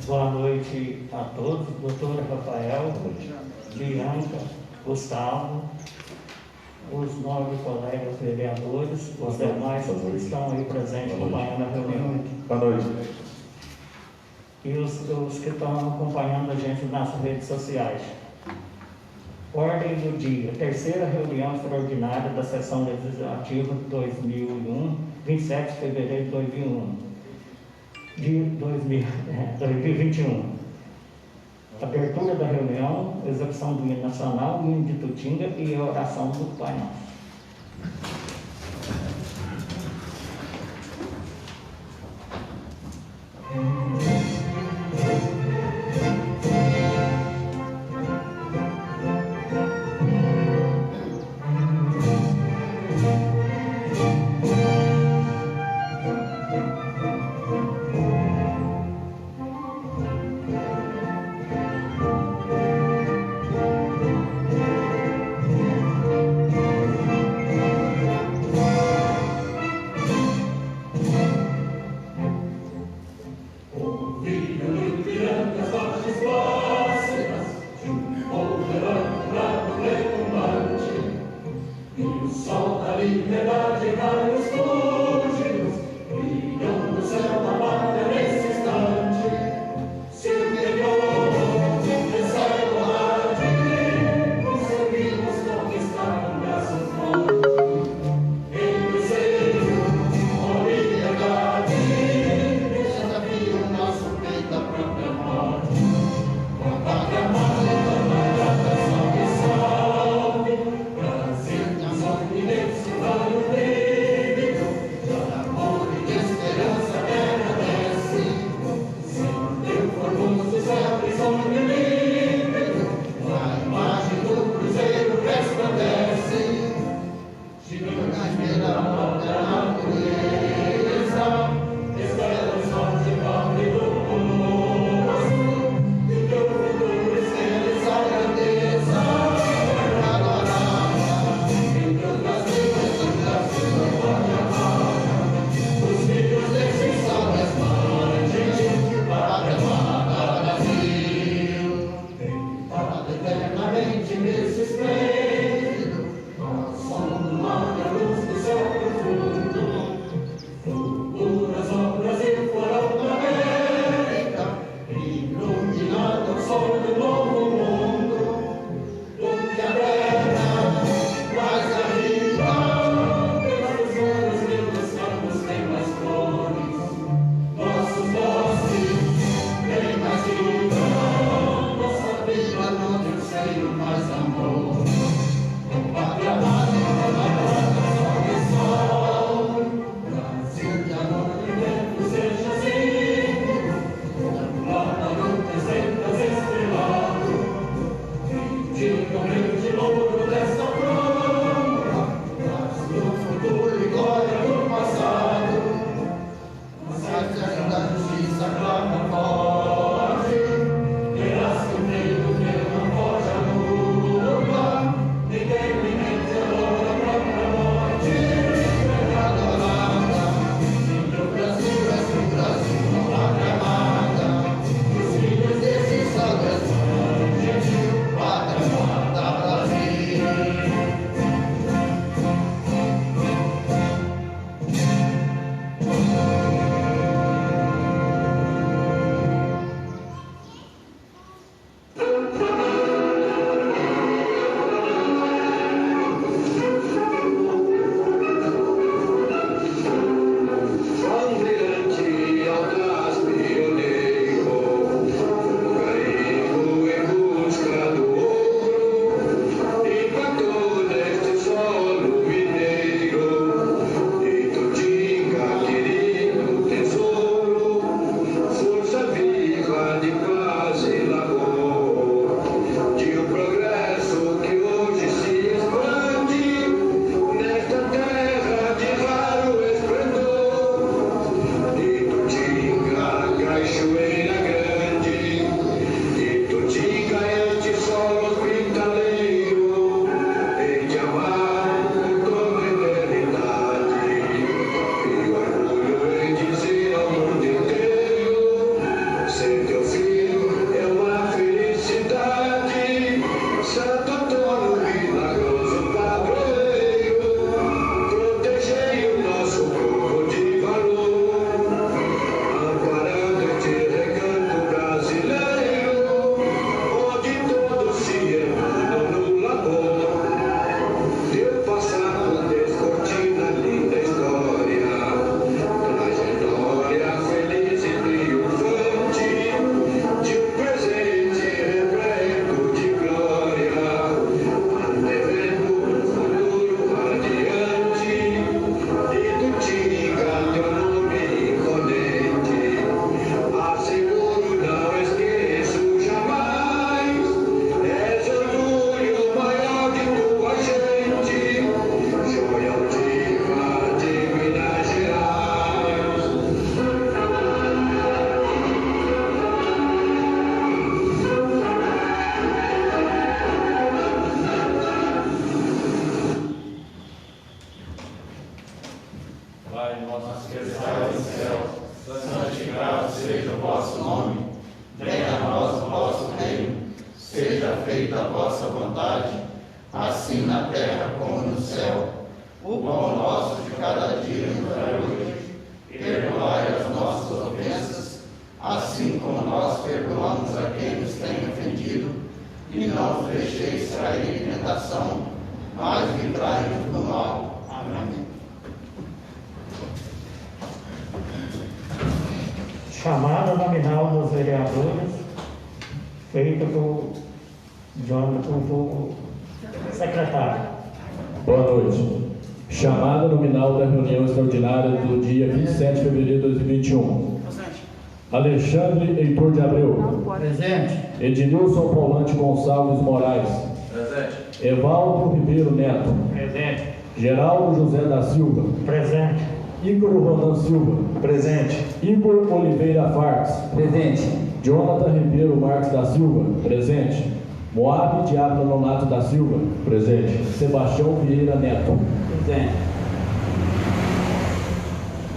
Boa noite a todos, doutor Rafael, Bianca, Gustavo, os nobres colegas vereadores, os demais que estão aí presentes acompanhando a reunião. Boa noite. E os que estão acompanhando a gente nas redes sociais. Ordem do dia, terceira reunião extraordinária da sessão legislativa 2001, 27 de fevereiro de 2021. Abertura da reunião, execução do hino nacional, hino de Tutinga e a oração do Pai Nosso. seja o vosso nome, venha a nós o vosso reino, seja feita a vossa vontade, assim na terra como no céu. O pão nosso de cada dia nos dai hoje, perdoai as nossas ofensas, assim como nós perdoamos a quem nos tem ofendido, e não nos deixeis cair em tentação, mas livrai-nos do mal. Amém. Chamada nominal dos vereadores, feita por secretário. Boa noite. Chamada nominal da reunião extraordinária do dia 27 de fevereiro de 2021. Alexandre Heitor de Abreu. Presente. Ednilson Paulante Gonçalves Moraes. Presente. Evaldo Ribeiro Neto. Presente. Geraldo José da Silva. Presente. Igor Ronan Silva. Presente. Igor Oliveira Farques. Presente. Jonathan Ribeiro Marques da Silva. Presente. Moab Diablo Nonato da Silva. Presente. Sebastião Vieira Neto. Presente.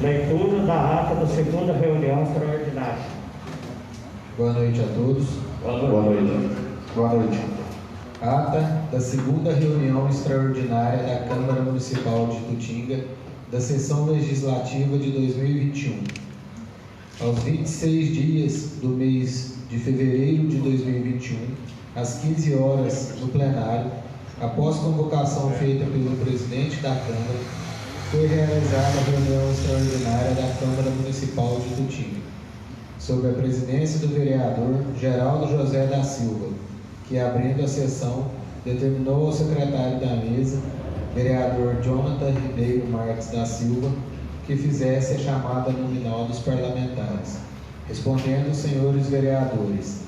Leitura da ata da segunda reunião extraordinária. Boa noite a todos. Boa noite. Boa noite. Ata da segunda reunião extraordinária da Câmara Municipal de Itutinga, da sessão legislativa de 2021. Aos 26 dias do mês de fevereiro de 2021, às 15 horas, no plenário, após convocação feita pelo presidente da Câmara, foi realizada a reunião extraordinária da Câmara Municipal de Itutinga, sob a presidência do vereador Geraldo José da Silva, que, abrindo a sessão, determinou ao secretário da mesa, vereador Jonathan Ribeiro Marques da Silva, que fizesse a chamada nominal dos parlamentares, respondendo os senhores vereadores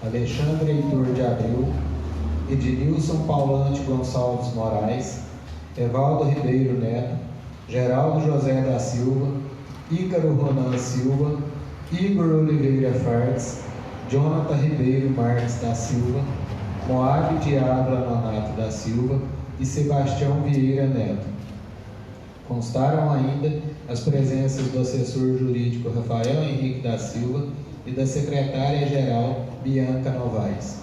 Alexandre Heitor de Abreu, Ednilson Paulante Gonçalves Moraes, Evaldo Ribeiro Neto, Geraldo José da Silva, Ícaro Ronan Silva, Igor Oliveira Farques, Jonathan Ribeiro Marques da Silva, Moab Diablo Nonato da Silva e Sebastião Vieira Neto. Constaram ainda as presenças do assessor jurídico Rafael Henrique da Silva e da secretária-geral Bianca Novaes.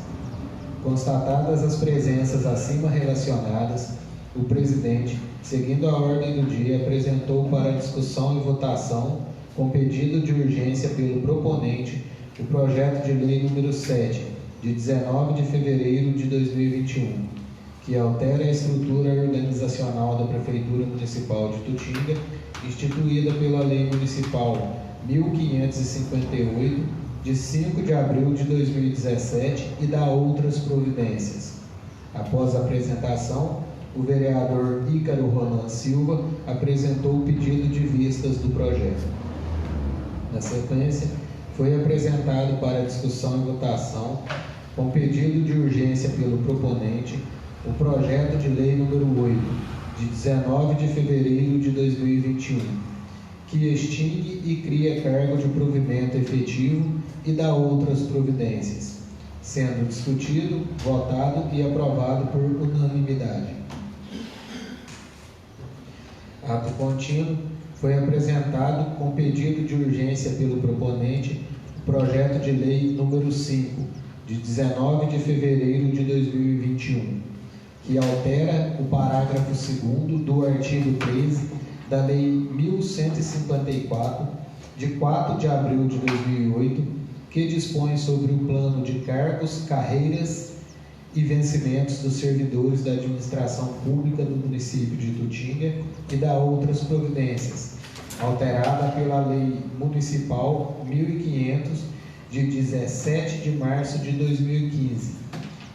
Constatadas as presenças acima relacionadas, o presidente, seguindo a ordem do dia, apresentou para discussão e votação, com pedido de urgência pelo proponente, o projeto de lei número 7, de 19 de fevereiro de 2021, que altera a estrutura organizacional da Prefeitura Municipal de Itutinga, instituída pela Lei Municipal 1558, de 5 de abril de 2017, e dá outras providências. Após a apresentação, o vereador Ícaro Ronan Silva apresentou o pedido de vistas do projeto. Na sequência, foi apresentado para discussão e votação, com pedido de urgência pelo proponente, o projeto de lei número 8, de 19 de fevereiro de 2021, que extingue e cria cargo de provimento efetivo e dá outras providências, sendo discutido, votado e aprovado por unanimidade. Ato contínuo, foi apresentado com pedido de urgência pelo proponente o projeto de lei número 5, de 19 de fevereiro de 2021, que altera o parágrafo 2º do artigo 13 da Lei 1154, de 4 de abril de 2008, que dispõe sobre o plano de cargos, carreiras e vencimentos dos servidores da administração pública do município de Itutinga e dá outras providências, alterada pela Lei Municipal 1500, de 17 de março de 2015,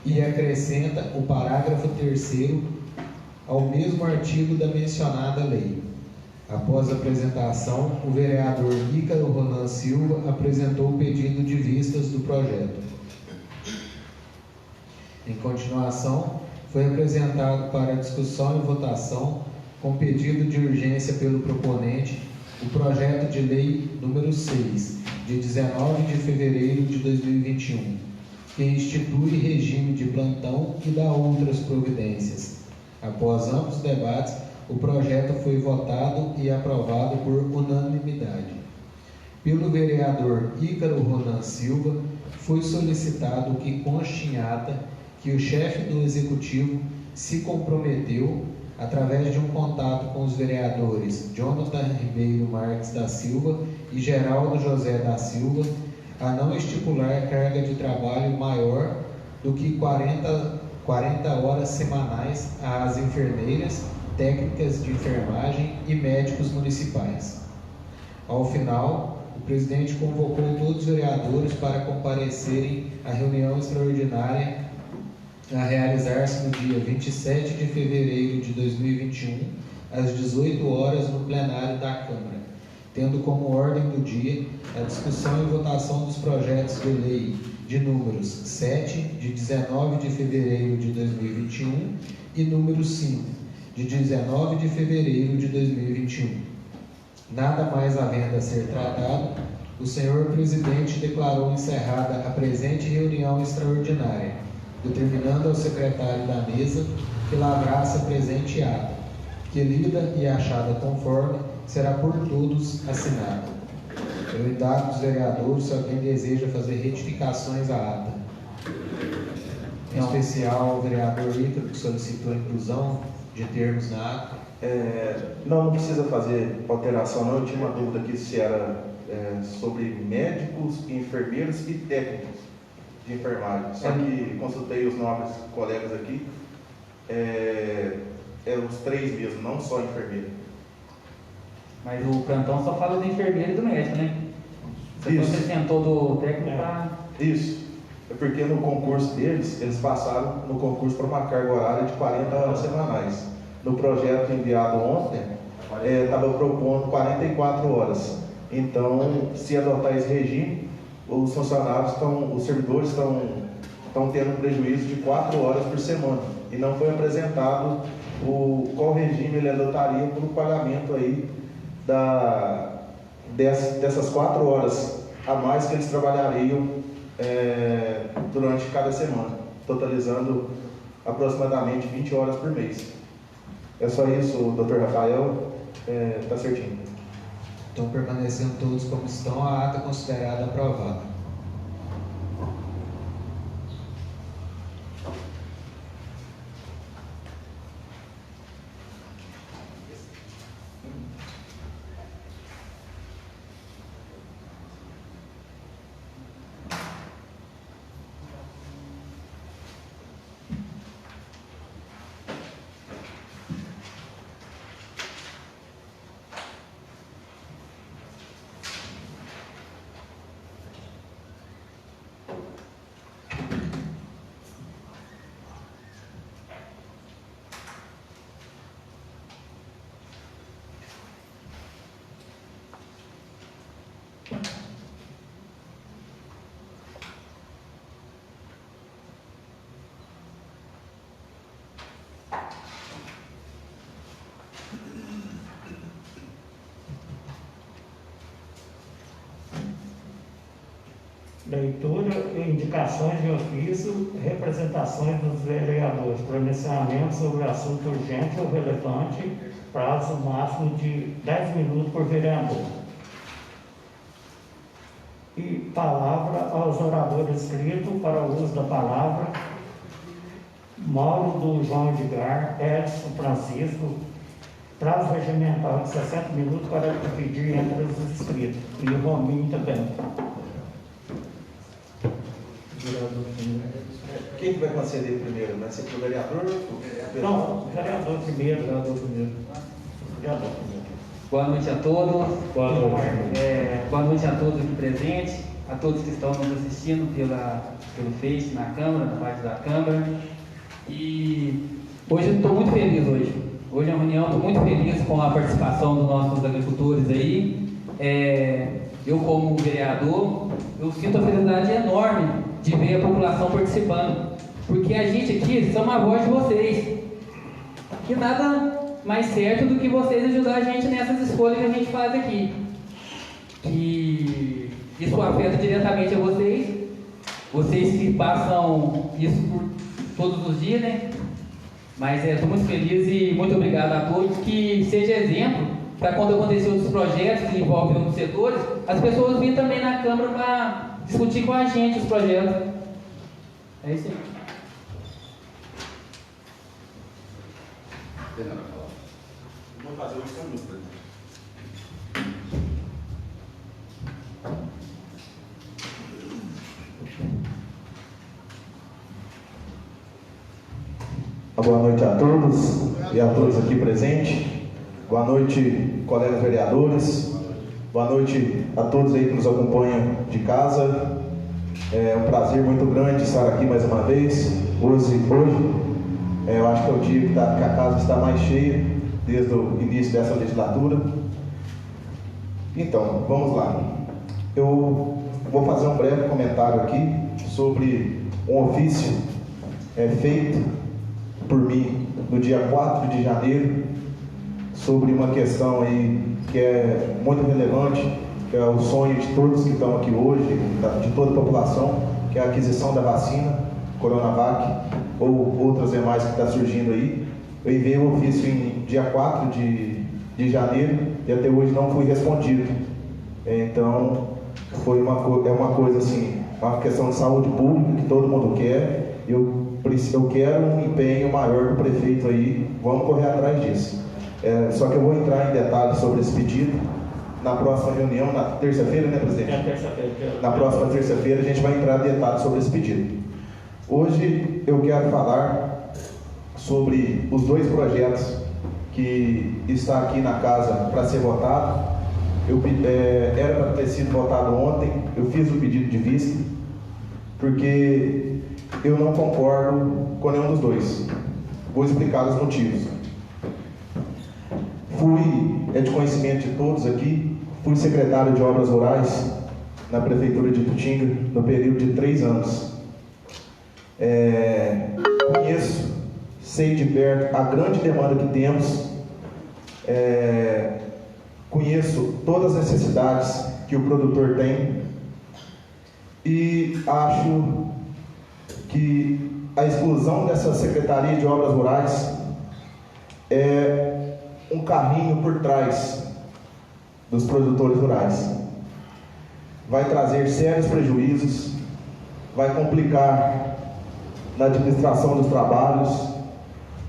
e acrescenta o parágrafo 3º ao mesmo artigo da mencionada lei. Após a apresentação, o vereador Ícaro Ronan Silva apresentou o pedido de vistas do projeto. Em continuação, foi apresentado para discussão e votação, com pedido de urgência pelo proponente, o projeto de lei número 6, de 19 de fevereiro de 2021, que institui regime de plantão e dá outras providências. Após amplos debates, o projeto foi votado e aprovado por unanimidade. pelo vereador Ícaro Ronan Silva, foi solicitado que conste em ata que o chefe do Executivo se comprometeu, através de um contato com os vereadores Jonathan Ribeiro Marques da Silva e Geraldo José da Silva, a não estipular carga de trabalho maior do que 40 horas semanais às enfermeiras, técnicas de enfermagem e médicos municipais. Ao final, o presidente convocou todos os vereadores para comparecerem à reunião extraordinária a realizar-se no dia 27 de fevereiro de 2021, às 18 horas, no plenário da Câmara, tendo como ordem do dia a discussão e votação dos projetos de lei de números 7, de 19 de fevereiro de 2021, e número 5, de 19 de fevereiro de 2021. Nada mais havendo a ser tratado, o senhor presidente declarou encerrada a presente reunião extraordinária, determinando ao secretário da mesa que lavrasse a presente ata, que lida e achada conforme, será por todos assinada. Eu indago dos vereadores se alguém deseja fazer retificações à ata. Em especial o vereador Ícaro, que solicitou a inclusão de termos na ata. Não precisa fazer alteração, não. Eu tinha uma dúvida aqui se era sobre médicos, enfermeiros e técnicos de enfermagem. Só que consultei os nobres colegas aqui, os 3 mesmo, não só enfermeiro. Mas o plantão só fala do enfermeiro e do médico, né? Você acrescentou do técnico para... Isso. É porque no concurso deles, eles passaram no concurso para uma carga horária de 40 horas semanais. No projeto enviado ontem, estava propondo 44 horas. Então, se adotar esse regime, os funcionários os servidores estão tendo um prejuízo de 4 horas por semana. E não foi apresentado qual regime ele adotaria para o pagamento aí dessas 4 horas a mais que eles trabalhariam durante cada semana, totalizando aproximadamente 20 horas por mês. É só isso, doutor Rafael, está certinho. Então, permanecendo todos como estão, a ata considerada aprovada. Leitura e indicações de ofício, representações dos vereadores, pronunciamento sobre assunto urgente ou relevante, prazo máximo de 10 minutos por vereador. E palavra aos oradores inscritos para o uso da palavra: Mauro do João Edgar, Edson Francisco, prazo regimental de 60 minutos para dividir entre os inscritos, e o Rominho também. Quem que vai conceder primeiro? Vai ser para o vereador? Não, vereador primeiro. Vereador primeiro. Boa noite a todos. Boa noite. Boa noite a todos aqui presentes, a todos que estão nos assistindo pelo Face na Câmara, na parte da Câmara. E hoje eu estou muito feliz hoje. Hoje é uma reunião, estou muito feliz com a participação dos nossos agricultores aí. Eu como vereador, eu sinto a felicidade enorme de ver a população participando, porque a gente aqui somos a voz de vocês, que nada mais certo do que vocês ajudar a gente nessas escolhas que a gente faz aqui, que isso afeta diretamente a vocês que passam isso por todos os dias, né? Mas estou muito feliz e muito obrigado a todos, que seja exemplo para quando acontecer outros projetos que envolvem outros setores, as pessoas virem também na Câmara para discutir com a gente os projetos. É isso aí. Vamos fazer 8 minutos, presidente. Boa noite a todos e a todos aqui presentes. Boa noite, colegas vereadores. Boa noite a todos aí que nos acompanham de casa. É um prazer muito grande estar aqui mais uma vez. Hoje eu acho que é o dia que a casa está mais cheia desde o início dessa legislatura. Então, vamos lá. Eu vou fazer um breve comentário aqui sobre um ofício feito por mim no dia 4 de janeiro sobre uma questão aí que é muito relevante, que é o sonho de todos que estão aqui hoje, de toda a população, que é a aquisição da vacina Coronavac ou outras demais que está surgindo aí. Eu enviei o ofício em dia 4 de janeiro e até hoje não fui respondido. Então, foi uma coisa assim, uma questão de saúde pública que todo mundo quer. Eu quero um empenho maior do prefeito aí, vamos correr atrás disso. Só que eu vou entrar em detalhes sobre esse pedido na próxima reunião, na terça-feira, né, presidente? Terça-feira. Na próxima terça-feira a gente vai entrar em detalhes sobre esse pedido. Hoje eu quero falar sobre os dois projetos que está aqui na casa para ser votado. Era para ter sido votado ontem, eu fiz o pedido de vista, porque eu não concordo com nenhum dos dois. Vou explicar os motivos. É de conhecimento de todos aqui, fui secretário de Obras Rurais na Prefeitura de Itutinga no período de 3 anos. Conheço, sei de perto a grande demanda que temos, conheço todas as necessidades que o produtor tem e acho que a exclusão dessa Secretaria de Obras Rurais é um carrinho por trás dos produtores rurais. Vai trazer sérios prejuízos, vai complicar na administração dos trabalhos.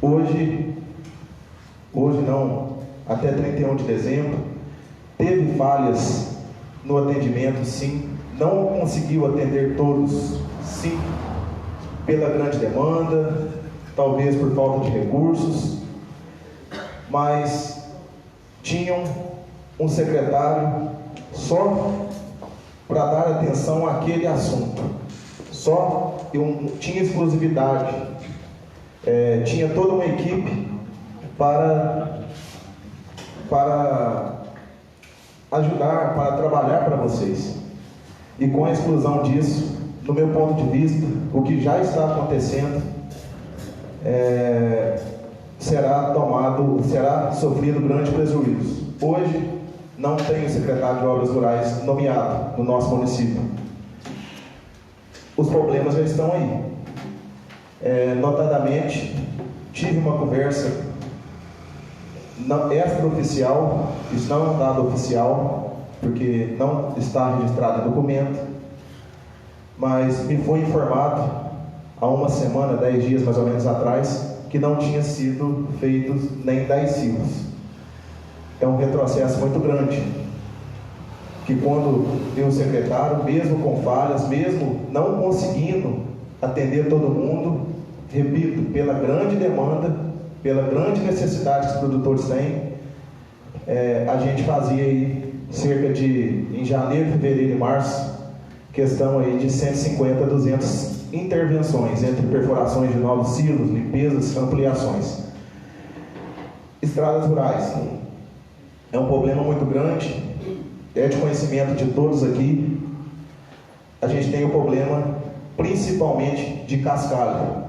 Hoje não, até 31 de dezembro, teve falhas no atendimento, sim, não conseguiu atender todos, sim, pela grande demanda, talvez por falta de recursos, mas tinham um secretário só para dar atenção àquele assunto, tinha exclusividade, tinha toda uma equipe para ajudar, para trabalhar para vocês. E com a exclusão disso, no meu ponto de vista, o que já está acontecendo será sofrido grande prejuízo. Hoje não tem o secretário de Obras Rurais nomeado no nosso município. Os problemas já estão aí. Notadamente, tive uma conversa extraoficial, isso não é um dado oficial, porque não está registrado em documento, mas me foi informado há uma semana, 10 dias mais ou menos atrás, que não tinha sido feitos nem 10 silos. É um retrocesso muito grande, que quando eu secretário, mesmo com falhas, mesmo não conseguindo atender todo mundo, repito, pela grande demanda, pela grande necessidade que os produtores têm, a gente fazia aí em janeiro, fevereiro e março, questão aí de 150 a 200 intervenções, entre perfurações de novos silos, limpezas, ampliações. Estradas rurais. É um problema muito grande, é de conhecimento de todos aqui. A gente tem o problema, principalmente, de cascalho.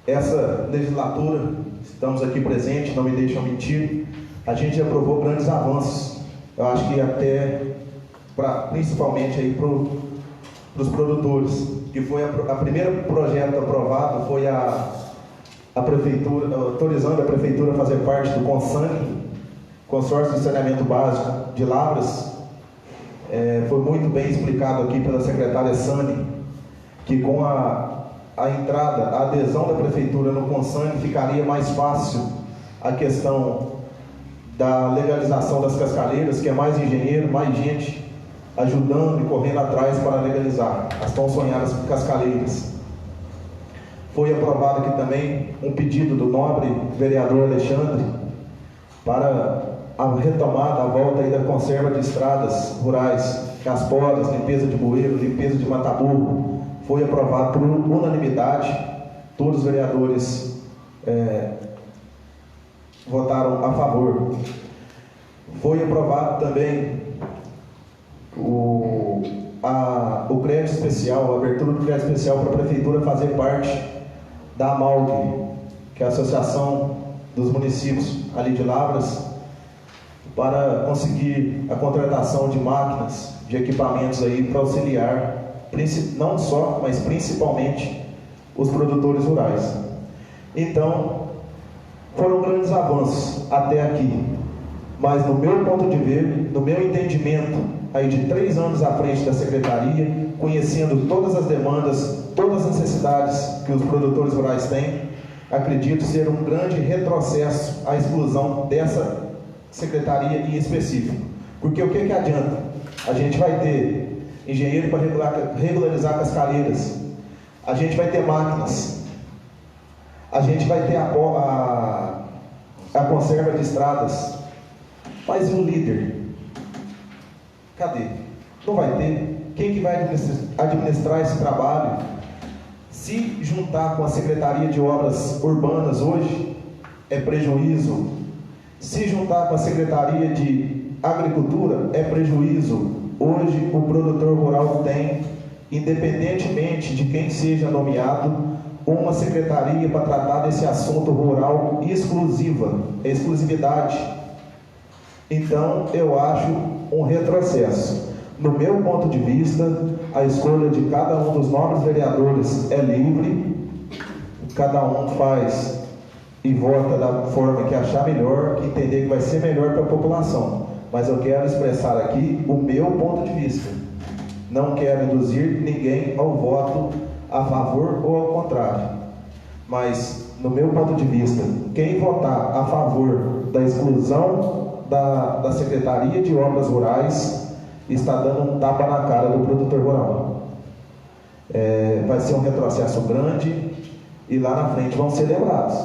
Essa legislatura, estamos aqui presentes, não me deixam mentir, a gente aprovou grandes avanços. Eu acho que até, principalmente aí para os produtores, que foi a primeiro projeto aprovado, foi a prefeitura, autorizando a prefeitura a fazer parte do Consangue, consórcio de saneamento básico de Lavras, foi muito bem explicado aqui pela secretária Sani, que com a entrada, a adesão da prefeitura no Consane, ficaria mais fácil a questão da legalização das cascaleiras, que é mais engenheiro, mais gente ajudando e correndo atrás para legalizar as tão sonhadas cascaleiras. Foi aprovado aqui também um pedido do nobre vereador Alexandre para a retomada, a volta aí da conserva de estradas rurais, casporas, limpeza de bueiro, limpeza de mataburro. Foi aprovado por unanimidade, todos os vereadores votaram a favor. Foi aprovado também o crédito especial, a abertura do crédito especial para a prefeitura fazer parte da AMALG, que é a Associação dos Municípios ali de Lavras, para conseguir a contratação de máquinas, de equipamentos aí para auxiliar, não só, mas principalmente os produtores rurais. Então, foram grandes avanços até aqui, mas no meu ponto de ver, no meu entendimento, aí de 3 anos à frente da secretaria, conhecendo todas as demandas, todas as necessidades que os produtores rurais têm, acredito ser um grande retrocesso a exclusão dessa secretaria em específico. Porque o que adianta? A gente vai ter engenheiro para regularizar cascaleiras, a gente vai ter máquinas, a gente vai ter a conserva de estradas, mas e o líder? Cadê? Não vai ter. Quem que vai administrar esse trabalho? Se juntar com a Secretaria de Obras Urbanas hoje, é prejuízo. Se juntar com a Secretaria de Agricultura, é prejuízo. Hoje, o produtor rural tem, independentemente de quem seja nomeado, uma secretaria para tratar desse assunto rural exclusividade. Então, eu acho um retrocesso. No meu ponto de vista, a escolha de cada um dos nobres vereadores é livre, cada um faz e vota da forma que achar melhor, que entender que vai ser melhor para a população. Mas eu quero expressar aqui o meu ponto de vista. Não quero induzir ninguém ao voto a favor ou ao contrário. Mas, no meu ponto de vista, quem votar a favor da exclusão da Secretaria de Obras Rurais está dando um tapa na cara do produtor rural. Vai ser um retrocesso grande e lá na frente vão ser lembrados.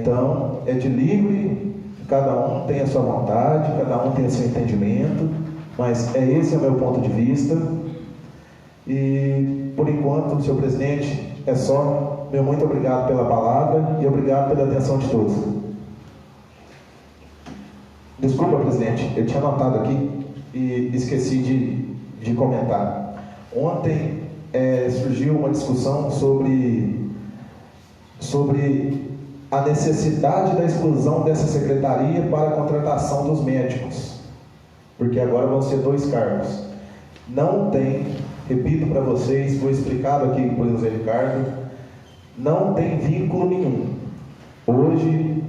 Então, é de livre, cada um tem a sua vontade, cada um tem o seu entendimento, mas esse é o meu ponto de vista. E, por enquanto, senhor presidente, é só. Meu muito obrigado pela palavra e obrigado pela atenção de todos. Desculpa, presidente, eu tinha anotado aqui e esqueci de comentar. Ontem surgiu uma discussão sobre a necessidade da exclusão dessa secretaria para a contratação dos médicos, porque agora vão ser 2 cargos. Não tem, repito para vocês, foi explicado aqui por José Ricardo, não tem vínculo nenhum. Hoje,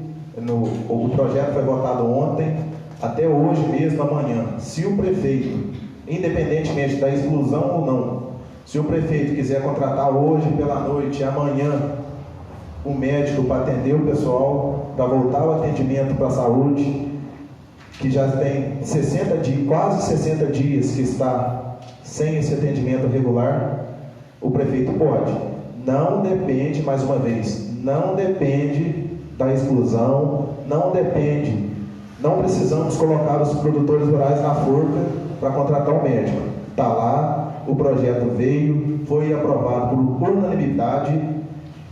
o projeto foi votado ontem, até hoje mesmo, amanhã. Se o prefeito, independentemente da exclusão ou não, se o prefeito quiser contratar hoje pela noite, amanhã, um médico para atender o pessoal, para voltar o atendimento para a saúde, que já tem 60 dias, quase 60 dias que está sem esse atendimento regular, o prefeito pode. Não depende, mais uma vez, não depende da exclusão, não precisamos colocar os produtores rurais na forca para contratar um médico. Está lá, o projeto veio, foi aprovado por unanimidade,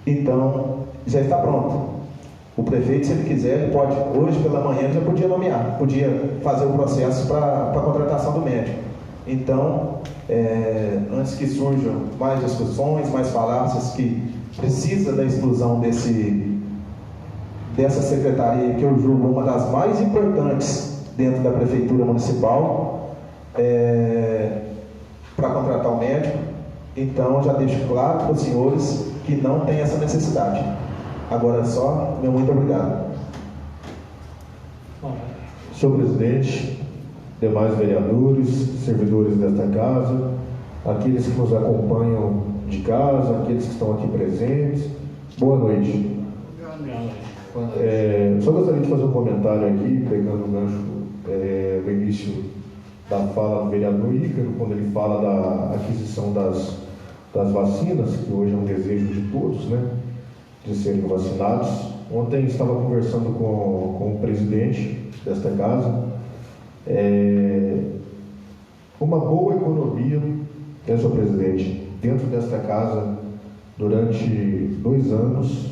então já está pronto. O prefeito, se ele quiser, ele pode, hoje pela manhã, já podia nomear, podia fazer o processo para a contratação do médico. Então, antes que surjam mais discussões, mais falácias, que precisa da exclusão dessa secretaria, que eu julgo uma das mais importantes dentro da prefeitura municipal, para contratar o médico. Então, já deixo claro para os senhores que não tem essa necessidade. Agora só, meu muito obrigado. Senhor presidente, demais vereadores, servidores desta casa, aqueles que nos acompanham de casa, aqueles que estão aqui presentes, boa noite. Só gostaria de fazer um comentário aqui, pegando o gancho do início da fala do vereador Ícaro, quando ele fala da aquisição das vacinas, que hoje é um desejo de todos, né, de serem vacinados. Ontem estava conversando com o presidente desta casa. Uma boa economia, né, senhor presidente, dentro desta casa, durante 2 anos,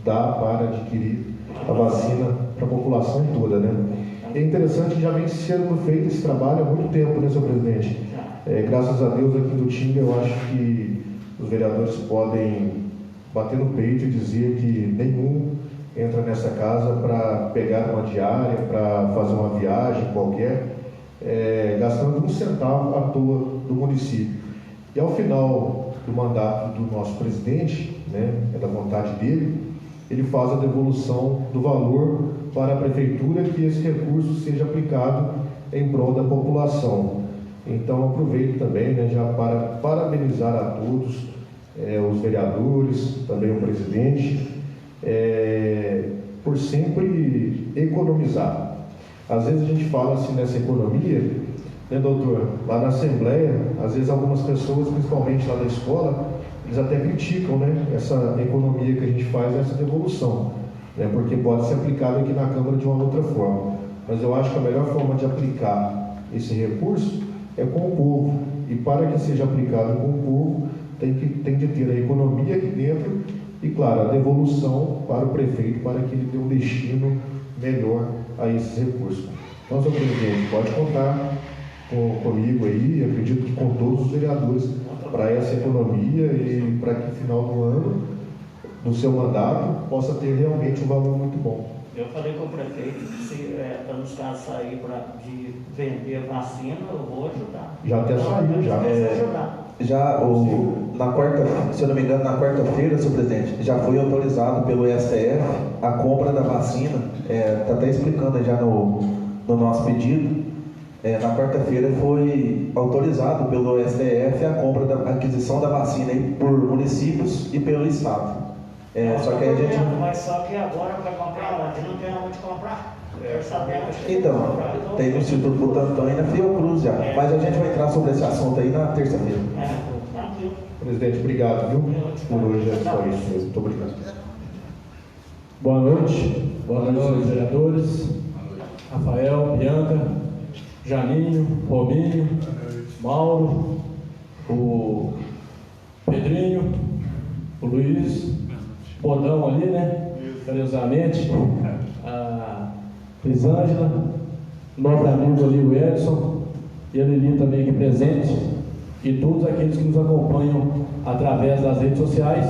dá para adquirir a vacina para a população toda, né? É interessante que já vem sendo feito esse trabalho há muito tempo, né, senhor presidente? Graças a Deus, aqui do Tinga, eu acho que os vereadores podem bater no peito e dizer que nenhum entra nessa casa para pegar uma diária, para fazer uma viagem qualquer, gastando um centavo à toa do município. E ao final do mandato do nosso presidente, né, é da vontade dele, ele faz a devolução do valor para a prefeitura, que esse recurso seja aplicado em prol da população. Então aproveito também, né, já para parabenizar a todos, os vereadores, também o presidente, por sempre economizar. Às vezes a gente fala assim nessa economia, né, doutor? Lá na Assembleia, às vezes algumas pessoas, principalmente lá da escola, eles até criticam, né, essa economia que a gente faz, essa devolução, né, porque pode ser aplicado aqui na Câmara de uma outra forma. Mas eu acho que a melhor forma de aplicar esse recurso é com o povo. E para que seja aplicado com o povo, tem de ter a economia aqui dentro e, claro, a devolução para o prefeito, para que ele dê um destino melhor a esses recursos. Então, senhor presidente, pode contar comigo aí, acredito que com todos os vereadores, para essa economia e para que no final do ano, do seu mandato, possa ter realmente um valor muito bom. Eu falei com o prefeito que se nos casos sair de vender vacina, eu vou ajudar. Já até saiu, já. Na quarta, se eu não me engano, na quarta-feira, senhor presidente, já foi autorizado pelo STF a compra da vacina. Está até explicando já no nosso pedido. Na quarta-feira foi autorizado pelo STF a aquisição da vacina aí por municípios e pelo Estado. Só que a gente... Mas só que agora para comprar onde? Não tem onde comprar. Então, tem no Instituto Butantan e na Fiocruz já. Mas a gente vai entrar sobre esse assunto aí na terça-feira. Tranquilo. Presidente, obrigado, viu? Por hoje é só isso mesmo. Muito obrigado. Boa noite. Boa noite, senhores vereadores. Rafael, Bianca, Janinho, Robinho, Mauro, o Pedrinho, o Luiz, Bodão ali, né? Carinhosamente, a Crisângela, nosso amigo ali, o Edson, e a Lili também aqui presente, e todos aqueles que nos acompanham através das redes sociais.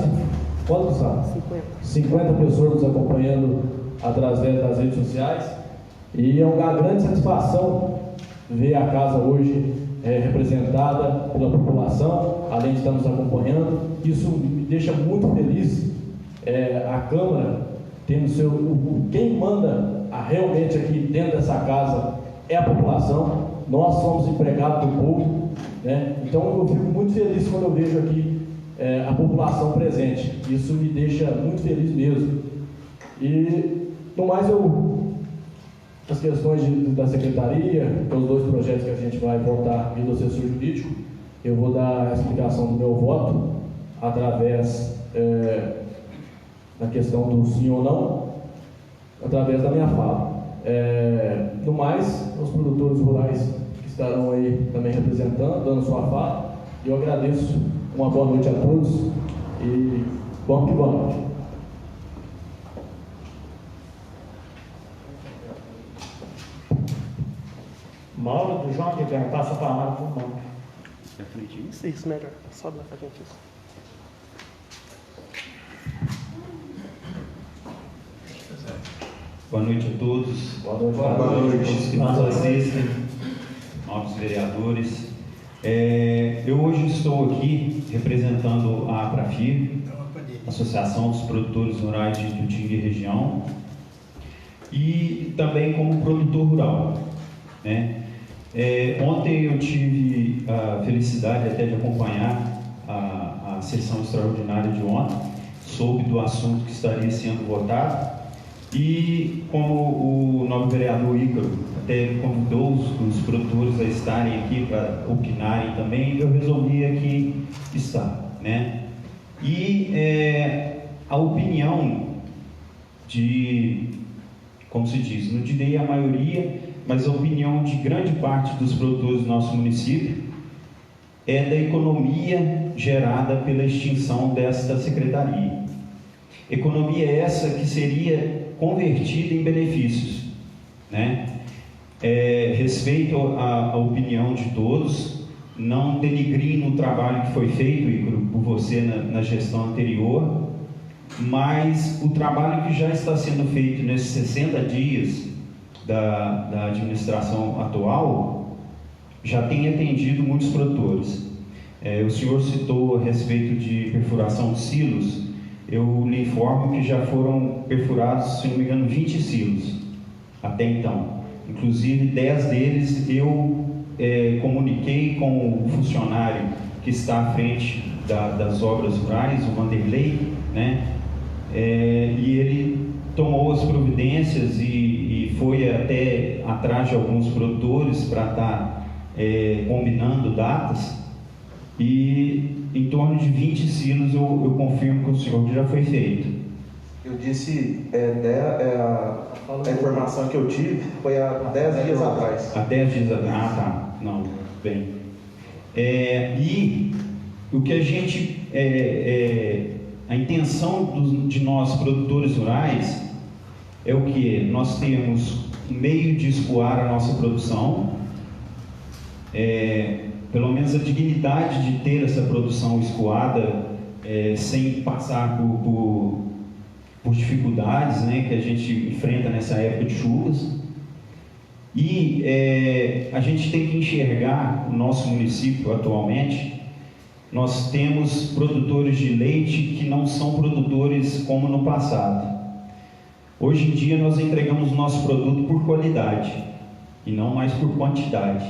Quantos são? 50 pessoas nos acompanhando através das redes sociais, e é uma grande satisfação ver a casa hoje representada pela população, além de estar nos acompanhando. Isso me deixa muito feliz. A Câmara tendo quem manda realmente aqui dentro dessa casa é a população. Nós somos empregados do povo, né? Então eu fico muito feliz quando eu vejo aqui a população presente. Isso me deixa muito feliz mesmo. E no mais, as questões da secretaria, os 2 projetos que a gente vai votar via do assessor jurídico, eu vou dar a explicação do meu voto através da questão do sim ou não, através da minha fala. No mais, os produtores rurais que estarão aí também representando, dando sua fala, eu agradeço. Uma boa noite a todos e vamos que vamos. Mauro do João de Guerra, passa a palavra para o Mauro. Isso, melhor. Sobe lá pra gente isso. Boa noite a todos. Boa noite. Boa noite a todos que nos assistem, novos vereadores. Eu hoje estou aqui representando a APRAFIR, Associação dos Produtores Rurais de Itutinga e Região, e também como produtor rural, né? Ontem eu tive a felicidade até de acompanhar a sessão extraordinária de ontem, soube do assunto que estaria sendo votado, e como o nobre vereador Ícaro até convidou os produtores a estarem aqui para opinarem também, eu resolvi aqui estar, né? E a opinião como se diz, não direi a maioria, mas a opinião de grande parte dos produtores do nosso município é da economia gerada pela extinção desta secretaria. Economia essa que seria convertida em benefícios, né? Respeito à opinião de todos, não denigrindo o trabalho que foi feito, Ícaro, por você na gestão anterior, mas o trabalho que já está sendo feito nesses 60 dias da administração atual já tem atendido muitos produtores. O senhor citou a respeito de perfuração de silos. Eu lhe informo que já foram perfurados, se não me engano, 20 silos até então. Inclusive 10 deles eu comuniquei com o funcionário que está à frente das obras rurais, o Vanderlei, né? E ele tomou as providências e foi até atrás de alguns produtores para estar combinando datas, e em torno de 20 silos eu confirmo que o senhor que já foi feito. Eu disse, a informação que eu tive foi há 10 dias atrás. Há 10 dias atrás? Ah, tá. Não, bem. E o que a gente... a intenção de nós, produtores rurais, é o que? Nós temos um meio de escoar a nossa produção, pelo menos a dignidade de ter essa produção escoada, sem passar por dificuldades, né, que a gente enfrenta nessa época de chuvas. E a gente tem que enxergar o nosso município atualmente. Nós temos produtores de leite que não são produtores como no passado. Hoje em dia nós entregamos o nosso produto por qualidade e não mais por quantidade.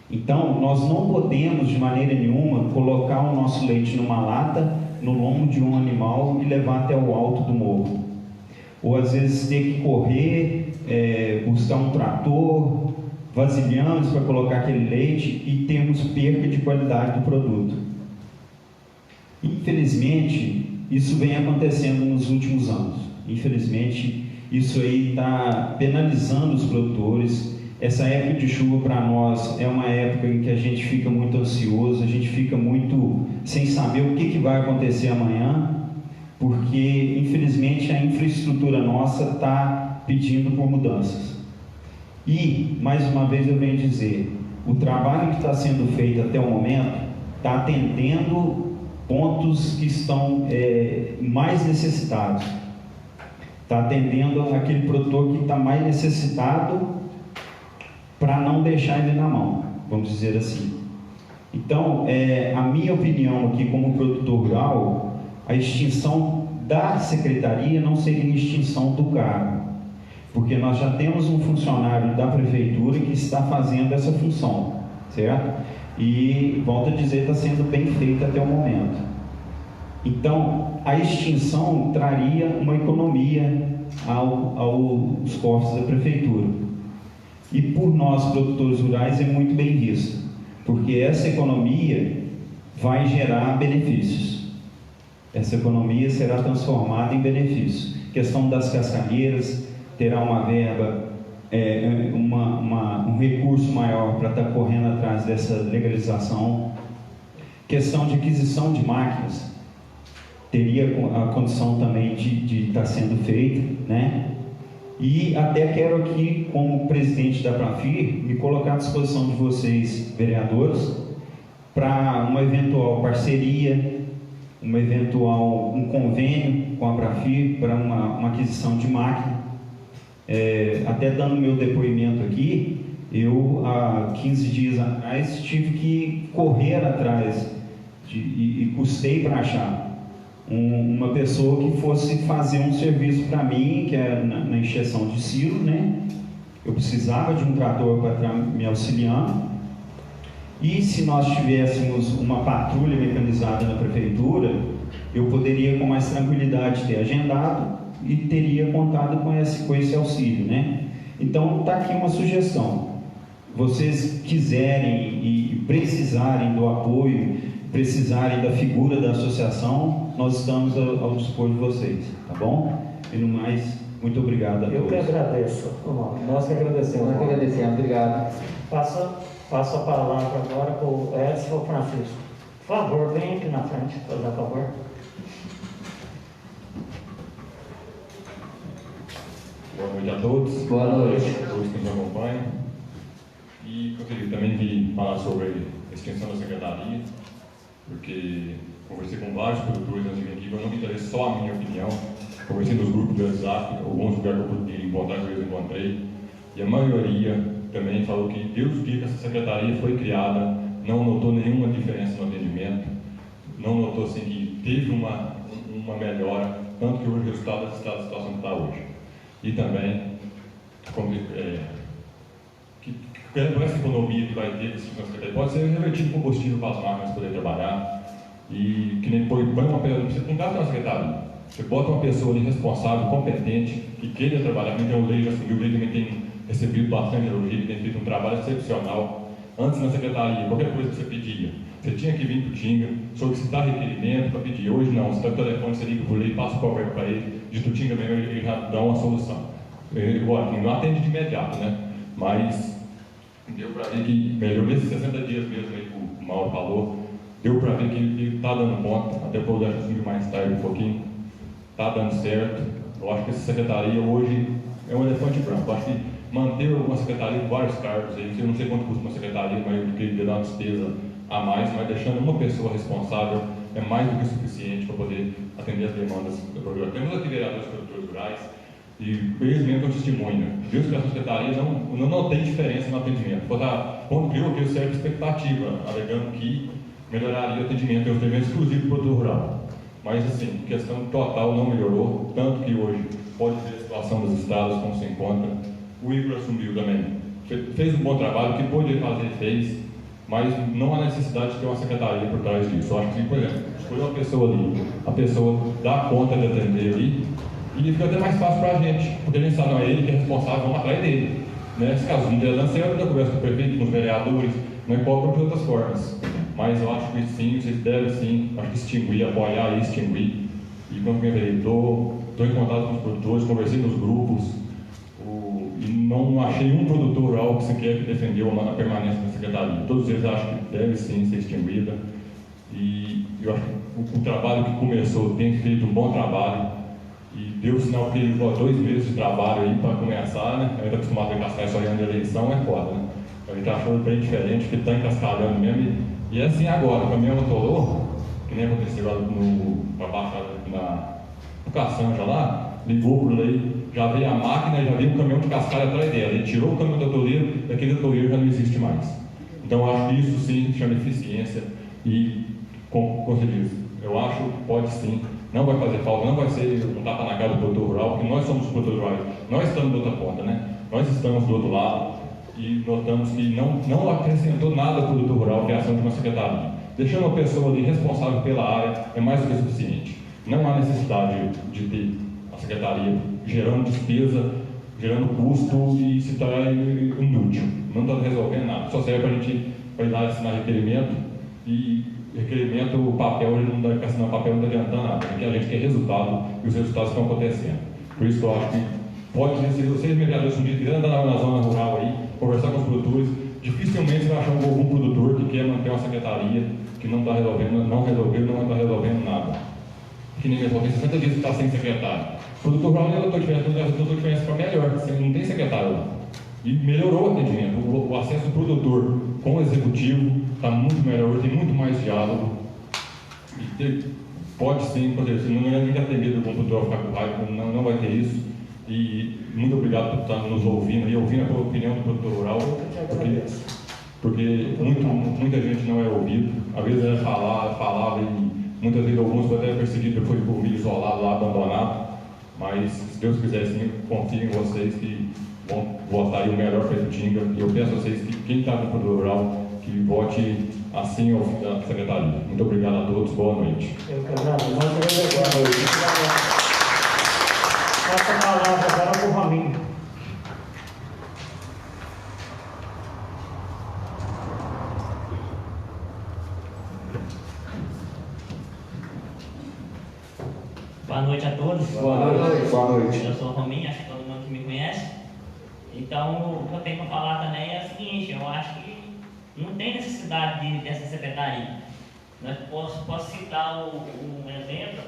Então nós não podemos de maneira nenhuma colocar o nosso leite numa lata, no lombo de um animal e levar até o alto do morro. Ou às vezes ter que correr, buscar um trator, vasilhames para colocar aquele leite, e termos perda de qualidade do produto. Infelizmente, isso vem acontecendo nos últimos anos. Infelizmente, isso aí está penalizando os produtores. Essa época de chuva para nós é uma época em que a gente fica muito ansioso, a gente fica muito sem saber o que vai acontecer amanhã, porque infelizmente a infraestrutura nossa está pedindo por mudanças. E, mais uma vez eu venho dizer, o trabalho que está sendo feito até o momento está atendendo pontos que estão mais necessitados. Está atendendo aquele produtor que está mais necessitado, para não deixar ele na mão, vamos dizer assim. Então, a minha opinião aqui como produtor rural, a extinção da secretaria não seria extinção do cargo, porque nós já temos um funcionário da prefeitura que está fazendo essa função, certo? E, volto a dizer, está sendo bem feita até o momento. Então, a extinção traria uma economia aos cofres da prefeitura. E por nós, produtores rurais, é muito bem visto, porque essa economia vai gerar benefícios. Essa economia será transformada em benefícios. Questão das cascalheiras, terá uma verba, um recurso maior para estar correndo atrás dessa legalização. Questão de aquisição de máquinas, teria a condição também de estar sendo feita, né? E até quero aqui, como presidente da Prafir, me colocar à disposição de vocês, vereadores, para uma eventual parceria, um convênio com a Prafir para uma aquisição de máquina. Até dando meu depoimento aqui, eu há 15 dias atrás tive que correr atrás e custei para achar uma pessoa que fosse fazer um serviço para mim, que é na encheção de silo, né? Eu precisava de um trator para estar me auxiliando. E se nós tivéssemos uma patrulha mecanizada na prefeitura, eu poderia com mais tranquilidade ter agendado e teria contado com esse auxílio, né? Então está aqui uma sugestão. Vocês quiserem e precisarem do apoio, precisarem da figura da associação, nós estamos ao dispor de vocês, tá bom? E no mais, muito obrigado a todos. Eu que agradeço. Nós que agradecemos. Nós que agradecemos, obrigado. Passo a palavra agora para o Edson Francisco. Por favor, vem aqui na frente, fazer favor. Boa noite a todos. Boa noite. A todos que nos acompanham. E gostaria também de falar sobre a extensão da secretaria, porque conversei com vários produtores antes de vir aqui, eu não me interessa só a minha opinião. Conversei nos grupos do WhatsApp, alguns lugares que eu pude encontrar, que eu encontrei, e a maioria também falou que desde o dia que essa secretaria foi criada, não notou nenhuma diferença no atendimento, não notou assim que teve uma melhora, tanto que hoje o resultado está da situação que está hoje. E também, com essa economia que vai ter desse secretaria, pode ser revertido combustível para as máquinas poderem trabalhar, e que nem põe uma pessoa, não precisa na secretaria. Você bota uma pessoa ali responsável, competente, que queira trabalhar, que tem o Lei já assumiu, o Lei também tem recebido bastante elogio, tem feito um trabalho excepcional. Antes na secretaria, qualquer coisa que você pedia, você tinha que vir para o Tutinga, solicitar requerimento para pedir. Hoje não, você está no telefone, você liga para o Lei, passa o papel para ele, de Tutinga mesmo, ele já dá uma solução. Agora, não atende de imediato, né? Mas deu para ver que melhorou nesses 60 dias mesmo aí que o Mauro falou, deu para ver que ele está dando conta, até por eu subir mais tarde um pouquinho, está dando certo. Eu acho que essa secretaria hoje é um elefante branco. Eu acho que manter uma secretaria com vários cargos aí, eu não sei quanto custa uma secretaria, mas eu queria dar uma despesa a mais, mas deixando uma pessoa responsável é mais do que suficiente para poder atender as demandas do programa. Temos aqui vereadores e produtores rurais, e eles mesmo são testemunha. Viu que a secretaria não tem diferença no atendimento. Quando criou, criou certa expectativa, alegando que melhoraria o atendimento, é um atendimento exclusivo do produtor rural. Mas, assim, questão total não melhorou, tanto que hoje pode ver a situação dos estados como se encontra. O Igor assumiu também, fez um bom trabalho, o que pôde fazer, fez, mas não há necessidade de ter uma secretaria por trás disso. Eu acho que, por exemplo, escolher uma pessoa ali, a pessoa dá conta de atender ali, e fica até mais fácil para a gente, porque a gente sabe, não é ele que é responsável, vamos atrás dele. Nesse caso, não der certo, eu converso com o prefeito, com os vereadores, não importa de outras formas. Mas eu acho que sim, vocês devem sim, acho que extinguir, apoiar e extinguir. E como eu falei, estou em contato com os produtores, conversei nos grupos, e não achei um produtor rural que sequer defendeu a permanência da secretaria. Todos eles acham que deve sim ser extinguida. E eu acho que o trabalho que começou tem feito um bom trabalho. E deu sinal que 2 meses de trabalho aí para começar, né? A gente está acostumado a cascar só em ano de eleição, é foda, né? A gente está achando bem diferente, que está encascalhando mesmo. E é assim agora, o caminhão atolou, que nem aconteceu lá para baixar no Caçanja lá, ligou por lei, já veio a máquina, já veio um caminhão de cascalho atrás dela. Ele tirou o caminhão do atoleiro e aquele atoleiro já não existe mais. Então eu acho que isso sim chama eficiência e, como você diz, eu acho que pode sim. Não vai fazer falta, não vai ser um tapa na cara do produtor rural, porque nós somos produtores rurais, nós estamos da outra ponta, né? Nós estamos do outro lado e notamos que não acrescentou nada ao produtor rural a criação de uma secretaria. Deixando a pessoa ali responsável pela área é mais do que suficiente. Não há necessidade de ter a secretaria gerando despesa, gerando custo e se tornar inútil. Não está resolvendo nada, só serve para a gente ir lá assinar requerimento e requerimento, o papel, ele não dá para assinar o papel, não está adiantando nada, porque a gente quer resultado e os resultados estão acontecendo. Por isso que eu acho que pode ser, se vocês vereadores um dia quiserem andar na zona rural aí, conversar com os produtores, dificilmente você vai achar algum produtor que quer manter uma secretaria que não está resolvendo, não está resolvendo nada. Que nem resolver 60 dias que está sem secretário. O produtor rural não notou diferença para melhor, não tem secretário lá. E melhorou o atendimento, o acesso do produtor com o executivo está muito melhor, tem muito mais diálogo. E pode sim, por exemplo, não é nem ter medo do produtor ficar com raiva, não vai ter isso. E muito obrigado por estar nos ouvindo e ouvindo a opinião do produtor rural, porque muita gente não é ouvido. Às vezes falava e muitas vezes alguns foram até perseguidos depois por mim, isolado lá, abandonado. Mas, se Deus quiser, sim, confio em vocês que vão votar o melhor para Itutinga. E eu peço a vocês que quem está no Produtor Rural, que vote assim ao secretaria. Muito obrigado a todos, boa noite. Eu que agradeço. Boa noite. Passa a palavra agora para o Rominho. Boa noite a todos. Boa noite. Boa noite. Eu sou o Rominho, acho que todo mundo que me conhece. Então, o que eu tenho para falar também é o seguinte: eu acho que não tem necessidade dessa secretaria. Nós posso citar um exemplo,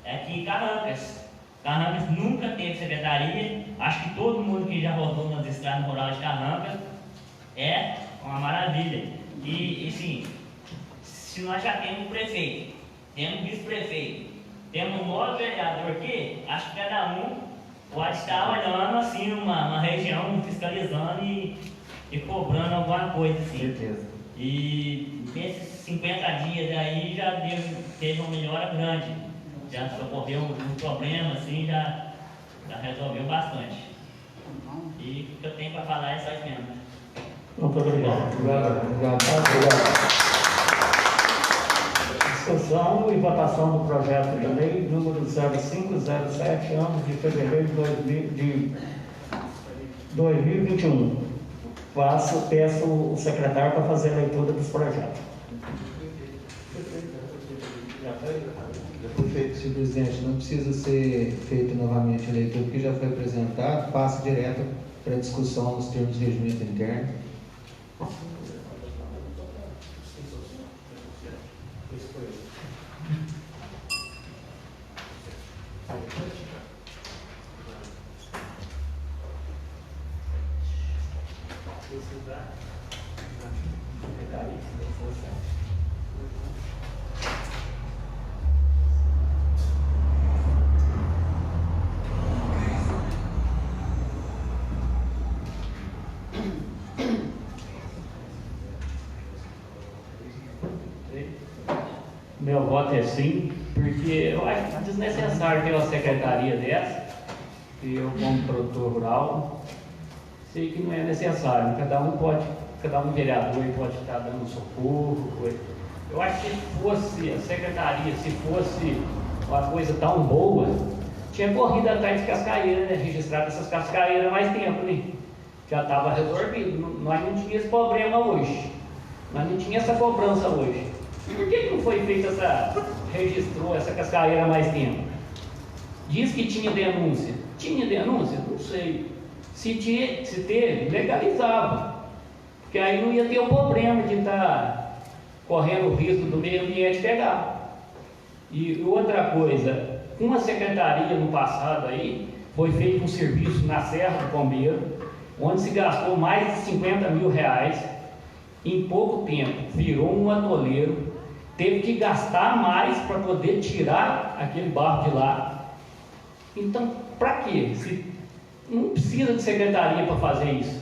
é que Carrancas. Carrancas nunca teve secretaria. Acho que todo mundo que já rodou nas estradas rurais de Carrancas é uma maravilha. E sim, se nós já temos um prefeito, temos um vice-prefeito, temos um novo vereador aqui, acho que cada um pode estar olhando assim uma região, fiscalizando e cobrando alguma coisa assim. Certeza. E nesses 50 dias aí já teve uma melhora grande. Já socorreu um problema, assim, já resolveu bastante. E o que eu tenho para falar é só isso mesmo. Muito obrigado. Obrigado. Discussão e votação do projeto de lei número 0507, ano de fevereiro de 2021. Peço o secretário para fazer a leitura dos projetos. Senhor presidente, não precisa ser feito novamente a leitura, porque já foi apresentado, passa direto para discussão nos termos de regimento interno. Meu voto é sim, porque eu acho desnecessário ter uma secretaria dessa, e eu, como produtor rural, sei que não é necessário. Cada um vereador pode estar dando socorro, coisa. Eu acho que se fosse a secretaria, se fosse uma coisa tão boa, tinha corrido atrás de cascaeira, né? Registrado essas cascaeiras há mais tempo, né? Já estava resolvido. Nós não tínhamos esse problema hoje. Nós não tínhamos essa cobrança hoje. Por que não foi feita registrou essa cascaeira há mais tempo? Diz que tinha denúncia. Tinha denúncia? Não sei. Se teve, legalizava. Porque aí não ia ter o problema de estar correndo o risco do meio ambiente pegar. E outra coisa, com a secretaria no passado aí, foi feito um serviço na Serra do Pombeiro, onde se gastou mais de 50 mil reais, em pouco tempo, virou um atoleiro, teve que gastar mais para poder tirar aquele barro de lá. Então, para quê? Não precisa de secretaria para fazer isso.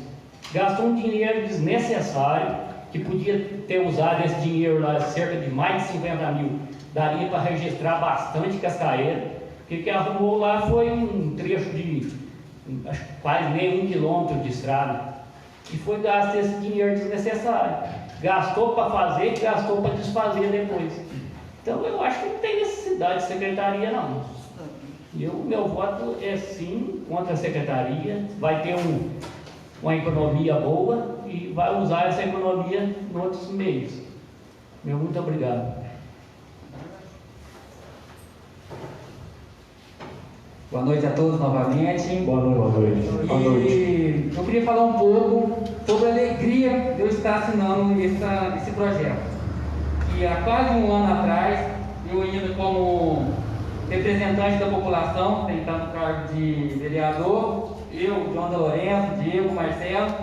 Gastou um dinheiro desnecessário, que podia ter usado esse dinheiro lá, cerca de mais de 50 mil, daria para registrar bastante cascaeira. O que arrumou lá foi um trecho de quase meio 1 quilômetro de estrada. E foi gasto esse dinheiro desnecessário. Gastou para fazer, gastou para desfazer depois. Então eu acho que não tem necessidade de secretaria não. Meu voto é sim contra a secretaria. Vai ter uma economia boa e vai usar essa economia em outros meios. Muito obrigado. Boa noite a todos novamente. Boa noite. Boa noite. E eu queria falar um pouco sobre a alegria de eu estar assinando esse projeto. E há quase um ano atrás, eu ainda como representante da população, tentando cargo de vereador, eu, João da Lourenço, Diego, Marcelo,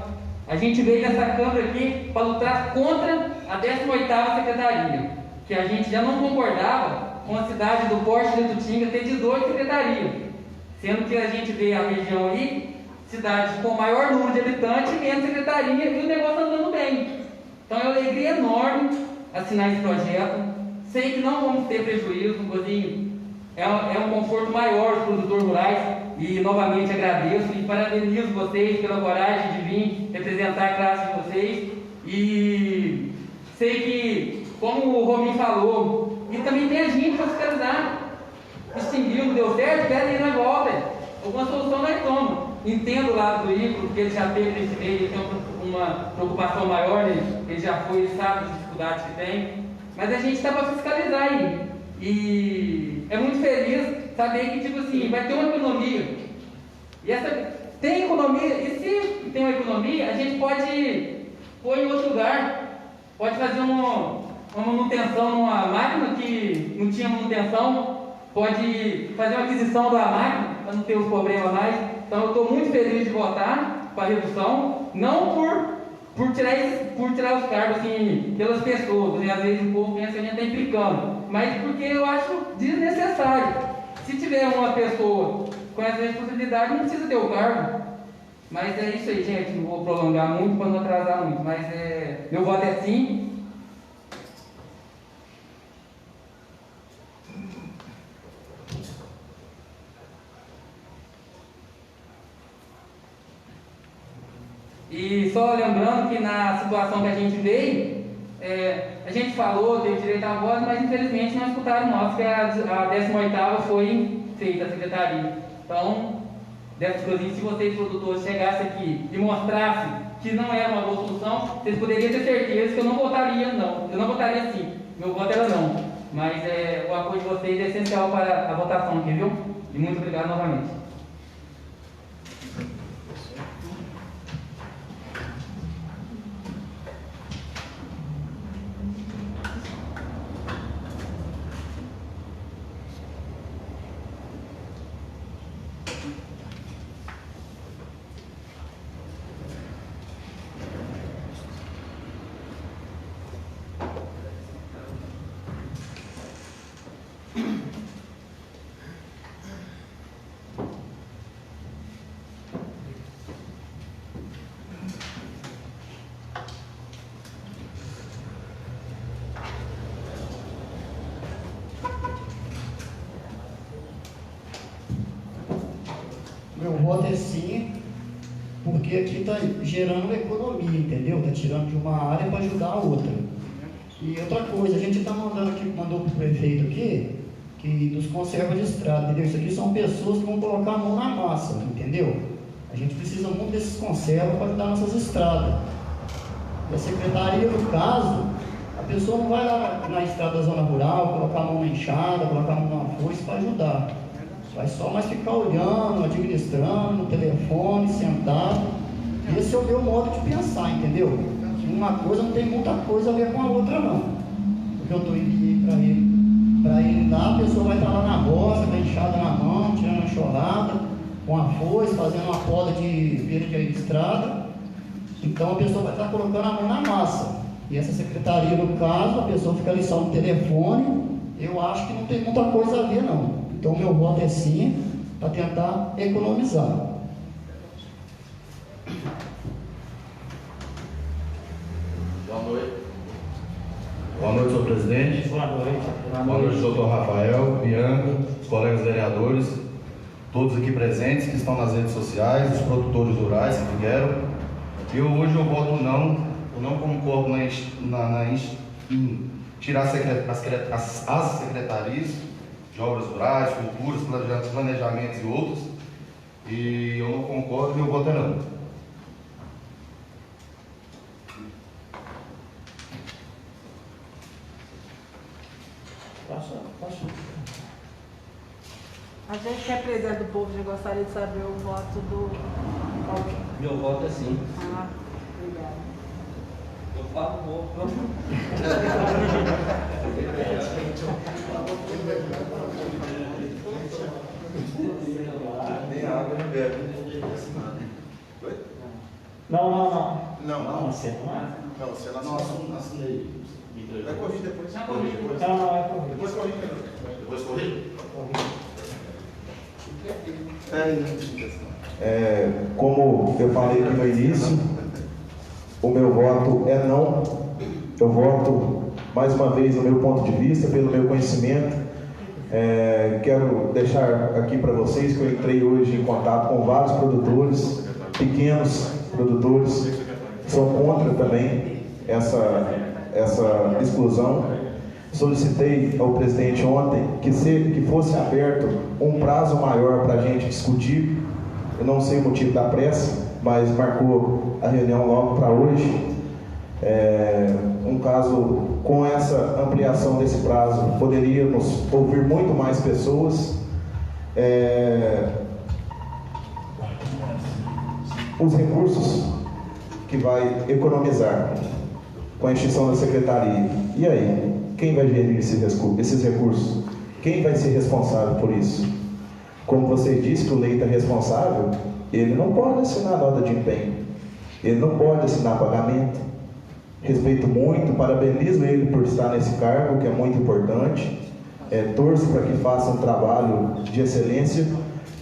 a gente veio nessa Câmara aqui para lutar contra a 18ª Secretaria, que a gente já não concordava com a cidade do Porto de Itutinga ter 18 secretarias, sendo que a gente vê a região aí, cidades com maior número de habitantes e menos secretaria, e o negócio andando bem. Então é uma alegria enorme assinar esse projeto, sei que não vamos ter prejuízo, assim, é um conforto maior para os produtores rurais, e novamente agradeço e parabenizo vocês pela coragem de vir representar a classe de vocês, e sei que, como o Rominho falou, e também tem a gente para fiscalizar. Extinguiu, não deu certo, pera aí, nós volta. Alguma solução nós tomamos. Entendo o lado do Ícaro, porque ele já teve nesse meio, ele tem uma preocupação maior, ele já foi, ele sabe as dificuldades que tem. Mas a gente está para fiscalizar aí. E é muito feliz saber que, tipo assim, vai ter uma economia. E essa tem economia, e se tem uma economia, a gente pode pôr em outro lugar. Pode fazer uma manutenção numa máquina que não tinha manutenção. Pode fazer uma aquisição da máquina para não ter os problemas mais. Então eu estou muito feliz de votar para a redução, não por tirar os cargos assim, pelas pessoas, e às vezes o povo pensa que a gente está implicando, mas porque eu acho desnecessário. Se tiver uma pessoa com essa responsabilidade, não precisa ter o cargo. Mas é isso aí, gente, não vou prolongar muito para não atrasar muito, mas meu voto é sim. E só lembrando que na situação que a gente veio, a gente falou, teve direito à voz, mas infelizmente não escutaram nós, que a 18ª foi feita a secretaria. Então, se vocês produtores chegassem aqui e mostrassem que não era uma boa solução, vocês poderiam ter certeza que eu não votaria não. Eu não votaria sim, meu voto era não. Mas o apoio de vocês é essencial para a votação aqui, viu? E muito obrigado novamente. Meu voto é sim, porque aqui está gerando economia, entendeu? Está tirando de uma área para ajudar a outra. E outra coisa, a gente está mandou para o prefeito aqui, que dos conservas de estrada, entendeu? Isso aqui são pessoas que vão colocar a mão na massa, entendeu? A gente precisa muito desses conservas para ajudar nossas estradas. E a secretaria, no caso, a pessoa não vai lá na estrada da zona rural, colocar a mão na enxada, colocar a mão na foice para ajudar. Vai só mais ficar olhando, administrando, no telefone, sentado. Esse é o meu modo de pensar, entendeu? Uma coisa não tem muita coisa a ver com a outra, não. Porque eu estou enviando para ele lá, a pessoa vai estar lá na roça, com a enxada na mão, tirando a enxurrada, com a foice, fazendo uma poda de beira de estrada. Então a pessoa vai estar colocando a mão na massa. E essa secretaria, no caso, a pessoa fica ali só no telefone. Eu acho que não tem muita coisa a ver, não. Então, meu voto é sim, para tentar economizar. Boa noite. Boa noite, senhor presidente. Boa noite. Boa noite, doutor Rafael, Bianca, os colegas vereadores, todos aqui presentes que estão nas redes sociais, os produtores rurais que vieram. Hoje eu voto não, eu não concordo em tirar as secretarias de obras rurais, culturas, planejamentos e outros, e eu não concordo e eu voto não. Passa. A gente que é presidente do povo, já gostaria de saber o voto do alguém. Meu voto é sim. Ah, obrigada. Eu falo pouco. Nem água nem bebe. Não. Não, Você não é? Não, você Não, assinei. Vai corrigir depois. Não, é corrida. Depois corrige. Depois corri? Como eu falei aqui no início, o meu voto é não. Eu voto mais uma vez, no meu ponto de vista, pelo meu conhecimento, quero deixar aqui para vocês que eu entrei hoje em contato com vários produtores, pequenos produtores, que são contra também essa exclusão. Solicitei ao presidente ontem que fosse aberto um prazo maior para a gente discutir. Eu não sei o motivo da pressa, mas marcou a reunião logo para hoje. Um caso com essa ampliação desse prazo, poderíamos ouvir muito mais pessoas. Os recursos que vai economizar com a extinção da secretaria. E aí? Quem vai gerir esses recursos? Quem vai ser responsável por isso? Como vocês disse que o Leite é responsável, ele não pode assinar nota de empenho, ele não pode assinar pagamento. Respeito muito, parabenizo ele por estar nesse cargo, que é muito importante. Torço para que faça um trabalho de excelência,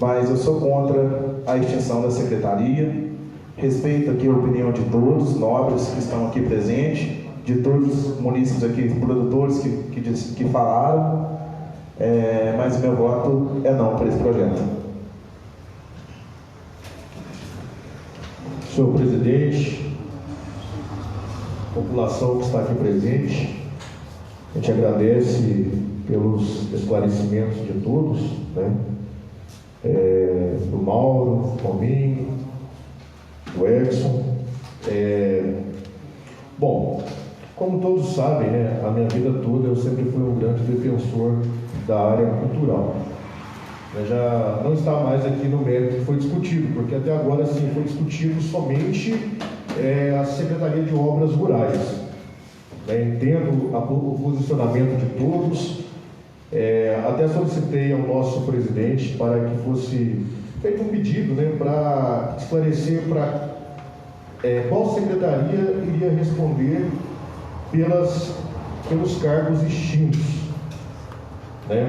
mas eu sou contra a extinção da secretaria. Respeito aqui a opinião de todos, nobres que estão aqui presentes, de todos os munícipes aqui, produtores que falaram, mas o meu voto é não para esse projeto. Senhor presidente, população que está aqui presente, a gente agradece pelos esclarecimentos de todos, né? Do Mauro, do Tominho, do Edson. Bom, como todos sabem, né, a minha vida toda eu sempre fui um grande defensor da área cultural. Já não está mais aqui no mérito que foi discutido, porque até agora sim foi discutido somente a Secretaria de Obras Rurais. Entendo o posicionamento de todos, até solicitei ao nosso presidente para que fosse feito um pedido, né, para esclarecer qual secretaria iria responder pelos cargos extintos.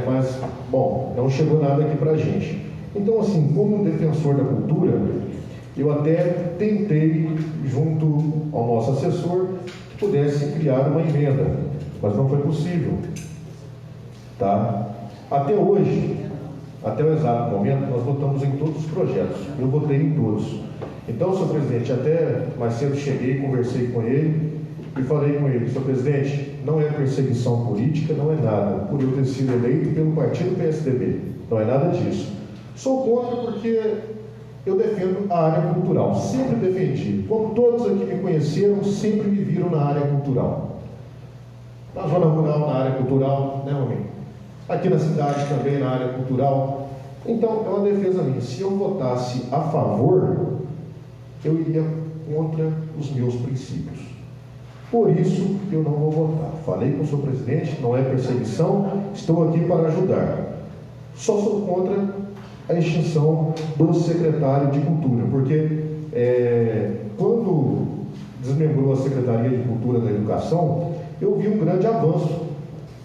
Mas, bom, não chegou nada aqui para a gente. Então, assim, como defensor da cultura, eu até tentei, junto ao nosso assessor, que pudesse criar uma emenda, mas não foi possível. Tá? Até hoje, até o exato momento, nós votamos em todos os projetos. Eu votei em todos. Então, senhor presidente, até mais cedo cheguei, conversei com ele e falei com ele: senhor presidente, não é perseguição política, não é nada, por eu ter sido eleito pelo partido PSDB, não é nada disso. Sou contra porque eu defendo a área cultural, sempre defendi. Como todos aqui me conheceram, sempre me viram na área cultural. Na zona rural, na área cultural, né, homem? Aqui na cidade também, na área cultural. Então, é uma defesa minha. Se eu votasse a favor, eu iria contra os meus princípios. Por isso, eu não vou votar. Falei com o senhor presidente, não é perseguição, estou aqui para ajudar. Só sou contra a extinção do secretário de Cultura, porque quando desmembrou a Secretaria de Cultura da Educação, eu vi um grande avanço,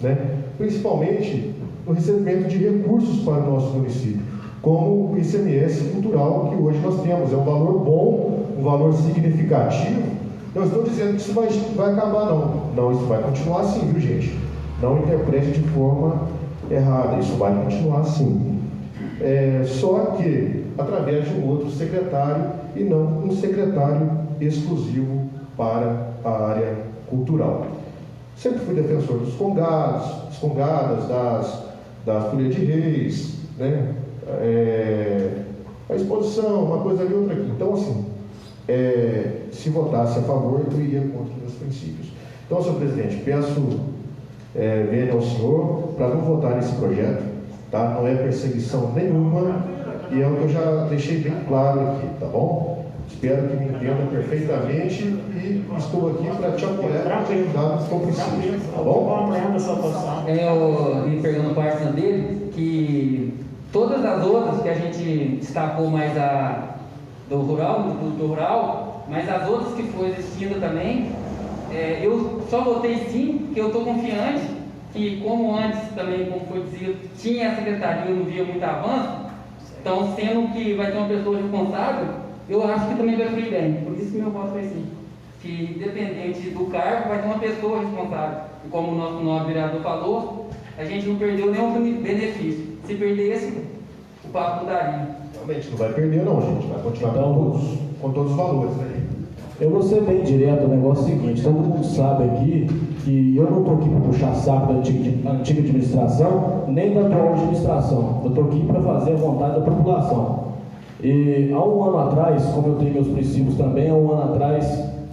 né? Principalmente no recebimento de recursos para o nosso município, como o ICMS cultural que hoje nós temos. É um valor bom, um valor significativo. Não estou dizendo que isso vai acabar, não. Não, isso vai continuar assim, viu, gente? Não interprete de forma errada, isso vai continuar assim. Só que através de um outro secretário e não um secretário exclusivo para a área cultural. Sempre fui defensor dos congadas, da Folia de Reis, né? A exposição, uma coisa ali, outra aqui. Então, assim, se votasse a favor, eu iria contra os meus princípios. Então, senhor presidente, peço venha ao senhor para não votar nesse projeto, tá? Não é perseguição nenhuma e é o que eu já deixei bem claro aqui, tá bom? Espero que me entenda perfeitamente e estou aqui para te apoiar e te ajudar no que for preciso, tá bom? Eu me pergunto para a partida dele que todas as outras que a gente destacou mais do rural, mas as outras que foi existindo também, eu só votei sim, porque eu estou confiante que, como antes também, como foi dizido, tinha a secretaria, eu não via muito avanço, então, sendo que vai ter uma pessoa responsável, eu acho que também vai fluir bem, por isso que meu voto foi sim. que independente do cargo, vai ter uma pessoa responsável. E como o nosso nobre vereador falou, a gente não perdeu nenhum benefício. Se perdesse, o papo mudaria. Realmente, não vai perder não, gente. Vai continuar com todos os valores aí. Eu vou ser bem direto, o negócio é o seguinte, todo mundo sabe aqui que eu não estou aqui para puxar saco da antiga administração, nem da atual administração. Eu estou aqui para fazer a vontade da população. E há um ano atrás, como eu tenho meus princípios também, há um ano atrás,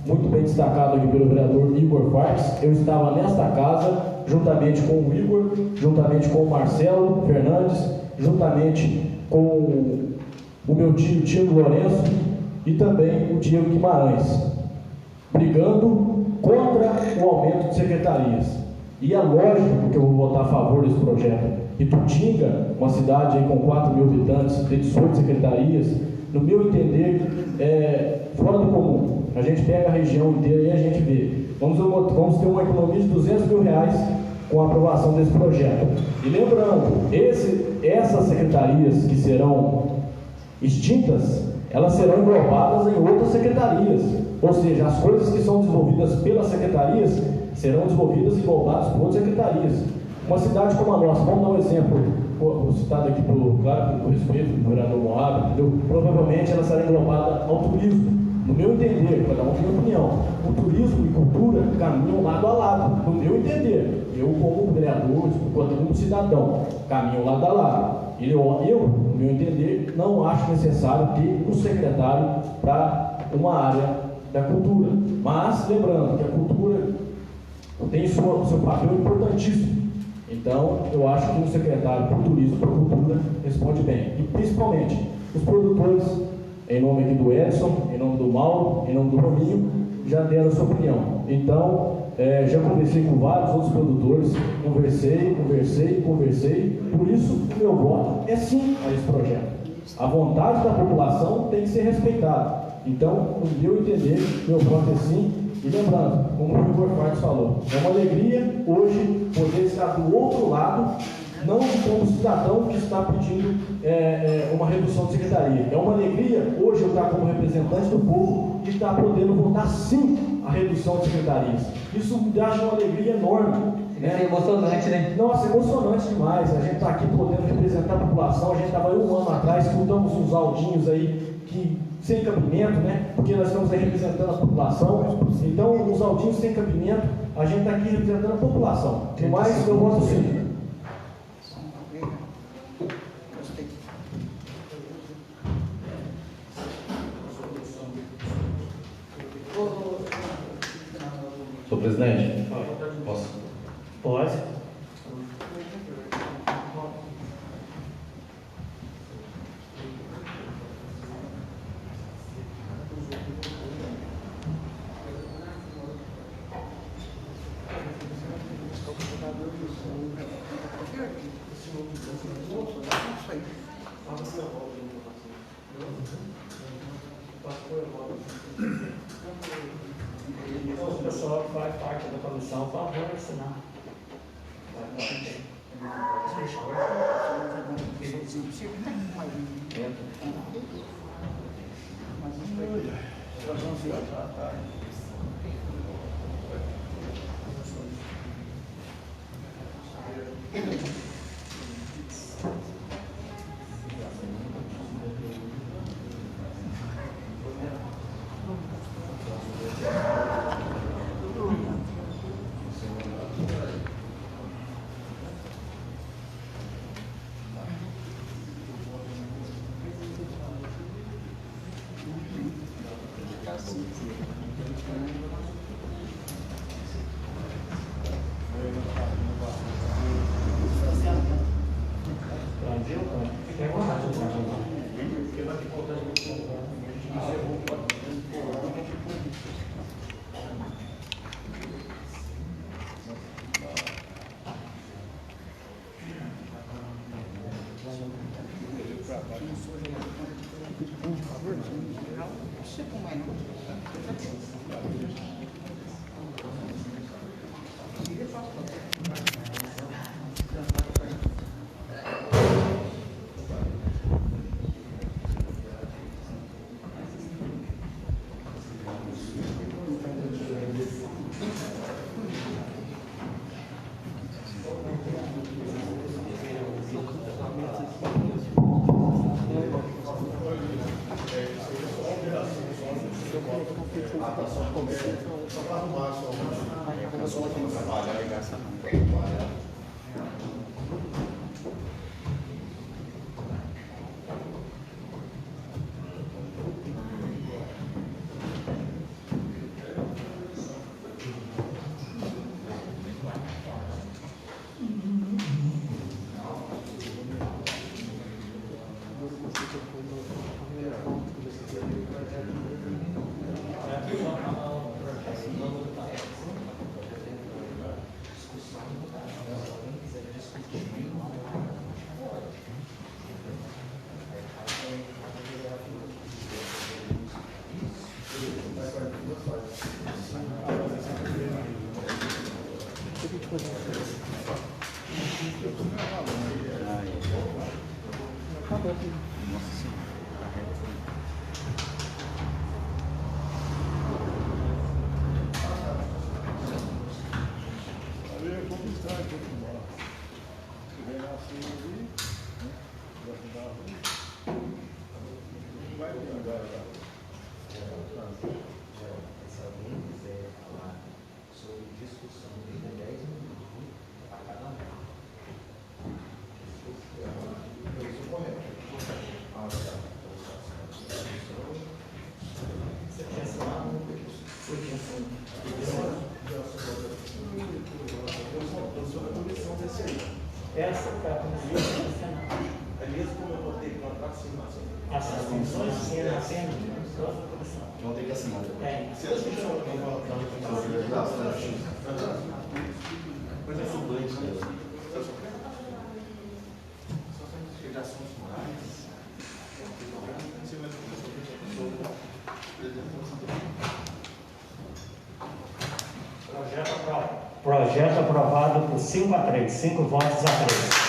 muito bem destacado aqui pelo vereador Igor Fartes, eu estava nesta casa, juntamente com o Igor, juntamente com o Marcelo Fernandes, juntamente com o meu tio Tiago Lourenço e também o Diego Guimarães, brigando contra o aumento de secretarias. E é lógico que eu vou votar a favor desse projeto. Itutinga, uma cidade aí com 4 mil habitantes, tem 18 secretarias, no meu entender, é fora do comum. A gente pega a região inteira e a gente vê. Vamos ter uma economia de R$200 mil com a aprovação desse projeto. E lembrando, essas secretarias que serão extintas, elas serão englobadas em outras secretarias. Ou seja, as coisas que são desenvolvidas pelas secretarias serão desenvolvidas e englobadas por outras secretarias. Uma cidade como a nossa, vamos dar um exemplo, citado aqui por respeito do vereador Moab, entendeu? Provavelmente ela será englobada ao turismo. No meu entender, cada um tem opinião, o turismo e cultura caminham lado a lado, no meu entender. Eu, como vereador, como cidadão, caminho lado a lado. Eu, no meu entender, não acho necessário ter um secretário para uma área da cultura. Mas, lembrando que a cultura tem seu papel importantíssimo. Então, eu acho que um secretário para o turismo e para a cultura responde bem. E, principalmente, os produtores, em nome aqui do Edson, em nome do Mauro, em nome do Rominho, já deram a sua opinião. Então, já conversei com vários outros produtores, conversei. Por isso, o meu voto é sim a esse projeto. A vontade da população tem que ser respeitada. Então, no meu entender, meu voto é sim. E lembrando, como o Igor Fartes falou, é uma alegria hoje poder estar do outro lado, não como cidadão que está pedindo uma redução de secretaria. É uma alegria hoje eu estar como representante do povo e estar podendo votar sim a redução de secretarias. Isso me dá uma alegria enorme. É emocionante, né? Nossa, emocionante demais. A gente está aqui podendo representar a população. A gente estava aí um ano atrás, escutamos uns audinhos aí que sem cabimento, né? Porque nós estamos aí representando a população. Então, os audinhos sem cabimento, a gente está aqui representando a população. Mas eu voto sim. Senhor presidente, posso? Pode. O pessoal que faz parte da comissão, por favor, assinar. tá só começando. Só para arrumar, só para trabalhar, ligar essa não. Essa está com o É mesmo como eu botei para cima. as funções que ele assina, toda a comissão. Vão ter que assinar. Tem. Se a gente não mas é suplente, né? Projeto aprovado por 5-3, 5 votos a 3.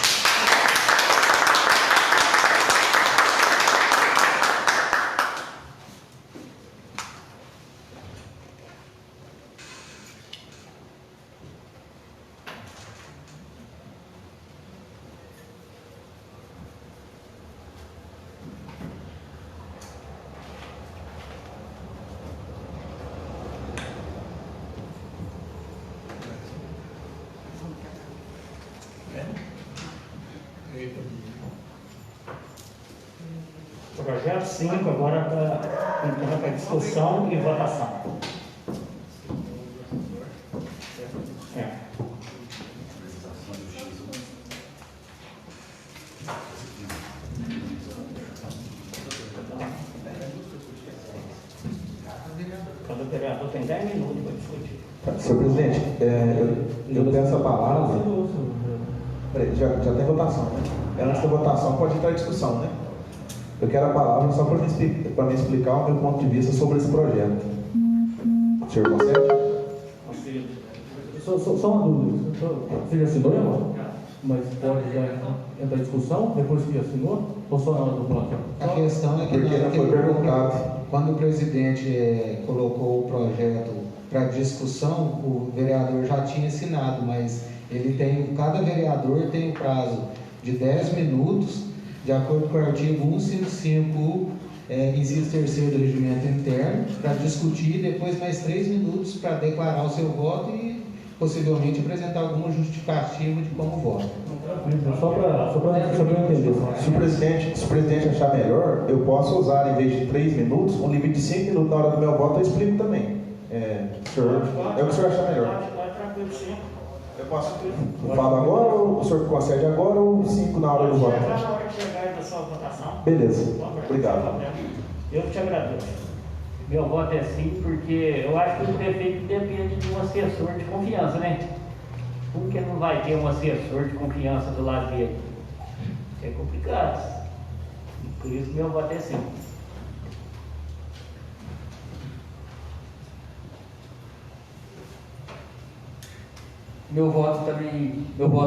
Projeto 5 agora está entrando para discussão e votação. Cada vereador tem 10 minutos para discutir. Senhor presidente, eu peço a palavra. Já tem votação, né? Antes da votação pode entrar em discussão, né? Eu quero a palavra só para me explicar o meu ponto de vista sobre esse projeto. O senhor consegue? Só uma dúvida. Você já assinou, irmão? Mas pode já entrar em discussão depois que assinou? Ou só na hora do bloco? A questão é que porque não foi perguntado. Quando o presidente colocou o projeto para discussão, o vereador já tinha assinado, mas cada vereador tem um prazo de 10 minutos, de acordo com o artigo 155, inciso 3º do regimento interno, para discutir, depois mais 3 minutos para declarar o seu voto e possivelmente apresentar alguma justificativa de como vota. Só para eu entender. Se o presidente achar melhor, eu posso usar, em vez de 3 minutos, um limite de 5 minutos na hora do meu voto, eu explico também. É o que o senhor achar melhor. Eu posso. Eu falo agora, ou o senhor concede agora, ou 5 na hora do voto? Na hora de chegar da sua votação. Beleza. Obrigado. Eu te agradeço. Meu voto é sim, porque eu acho que o prefeito depende de um assessor de confiança, né? Como que ele não vai ter um assessor de confiança do lado dele? É complicado. Por isso meu voto é sim. Meu voto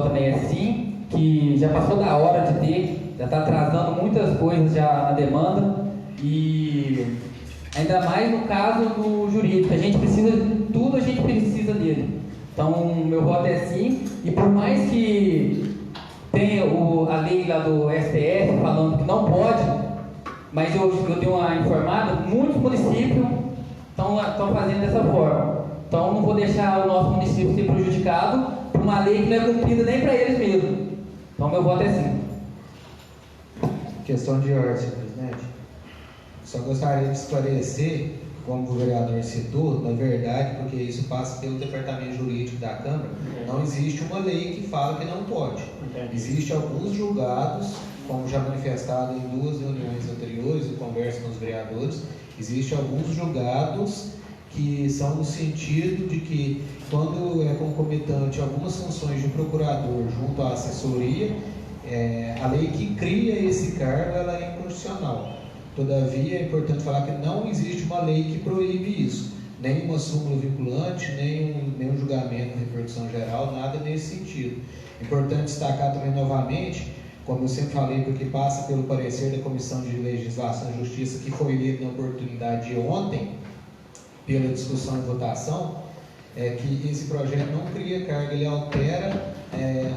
também é sim, que já passou da hora de ter, já está atrasando muitas coisas já na demanda e ainda mais no caso do jurídico, a gente precisa dele. Então meu voto é sim, e por mais que tenha a lei lá do STF falando que não pode, mas eu dei uma informada, muitos municípios estão fazendo dessa forma. Então, não vou deixar o nosso município ser prejudicado por uma lei que não é cumprida nem para eles mesmos. Então, meu voto é sim. Questão de ordem, senhor presidente. Só gostaria de esclarecer, como o vereador citou, na verdade, porque isso passa pelo departamento jurídico da Câmara, não existe uma lei que fala que não pode. Existem alguns julgados, como já manifestado em 2 reuniões anteriores, em conversa com os vereadores, existem alguns julgados que são no sentido de que, quando é concomitante algumas funções de procurador junto à assessoria, a lei que cria esse cargo ela é inconstitucional. Todavia, é importante falar que não existe uma lei que proíbe isso, nem uma súmula vinculante, nem um julgamento de repercussão geral, nada nesse sentido. Importante destacar também novamente, como eu sempre falei, porque passa pelo parecer da Comissão de Legislação e Justiça, que foi lido na oportunidade de ontem, pela discussão e votação, que esse projeto não cria carga, ele altera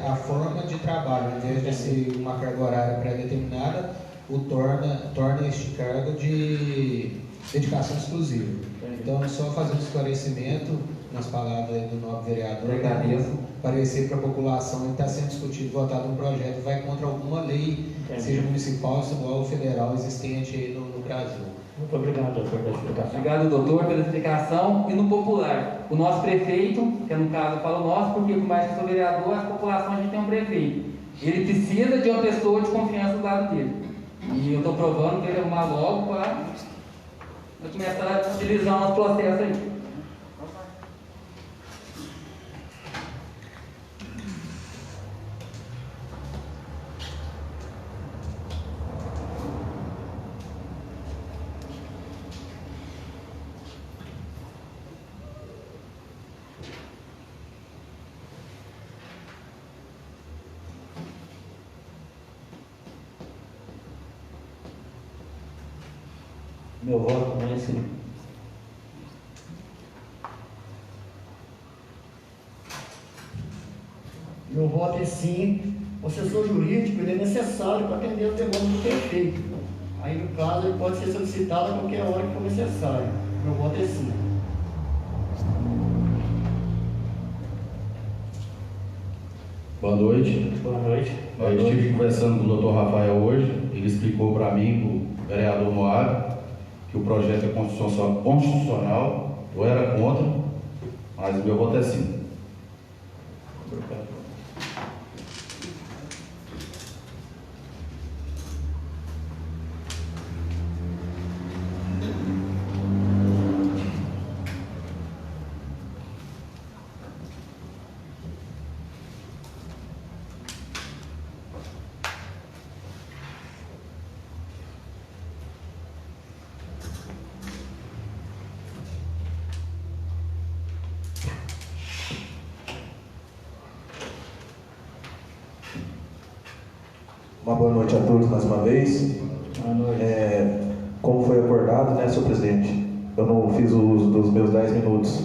a forma de trabalho. Ao invés de ser uma carga horária pré-determinada, torna este cargo de dedicação exclusiva. Então, só fazer um esclarecimento nas palavras do nobre vereador, parecer para a população que está sendo discutido e votado um projeto que vai contra alguma lei, seja municipal, estadual ou federal, existente aí no Brasil. Muito obrigado, doutor, pela explicação. Obrigado, doutor, pela explicação. E no popular, o nosso prefeito, que no caso eu falo nosso, porque por mais que eu sou vereador, a população a gente tem um prefeito. Ele precisa de uma pessoa de confiança do lado dele. E eu estou provando que ele arrumar logo para começar a utilizar o nosso processo aí. Meu voto também é sim. Meu voto é sim. O assessor jurídico ele é necessário para atender as demandas do prefeito. Aí, no caso, ele pode ser solicitado a qualquer hora que for necessário. Meu voto é sim. Boa noite. Boa noite. Eu estive conversando com o doutor Rafael hoje, ele explicou para mim, o vereador Moab, que o projeto é constitucional, eu era contra, mas o meu voto é sim. Uma boa noite a todos mais uma vez. Boa noite. Como foi acordado, né, senhor presidente, eu não fiz o uso dos meus 10 minutos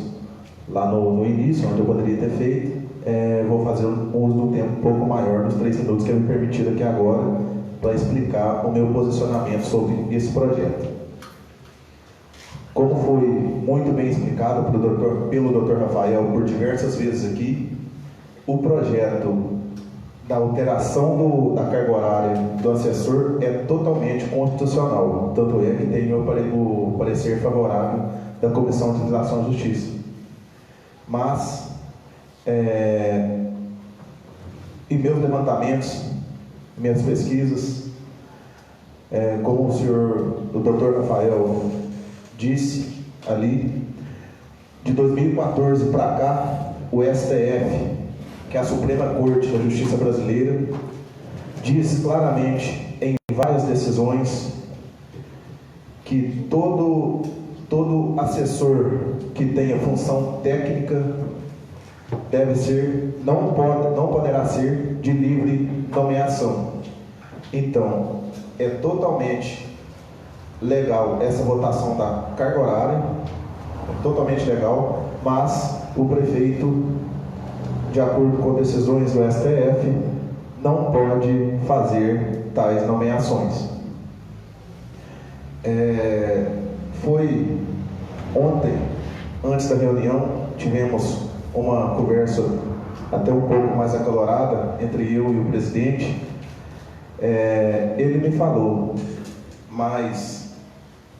lá no início, onde eu poderia ter feito. Vou fazer um uso do tempo um pouco maior, dos 3 minutos que é me permitido aqui agora, para explicar o meu posicionamento sobre esse projeto. Como foi muito bem explicado pelo Dr. Rafael por diversas vezes aqui, o projeto da alteração da carga horária do assessor é totalmente constitucional, tanto é que tem o parecer favorável da Comissão de Legislação e Justiça. Mas, em meus levantamentos, minhas pesquisas, como o Dr. Rafael disse ali, de 2014 para cá, o STF, que é a Suprema Corte da Justiça Brasileira, diz claramente em várias decisões que todo assessor que tenha função técnica não poderá ser de livre nomeação. Então, é totalmente legal essa votação da carga horária, é totalmente legal, mas o prefeito, de acordo com decisões do STF, não pode fazer tais nomeações. Foi Ontem, antes da reunião, tivemos uma conversa até um pouco mais acalorada entre eu e o presidente. Ele me falou, mas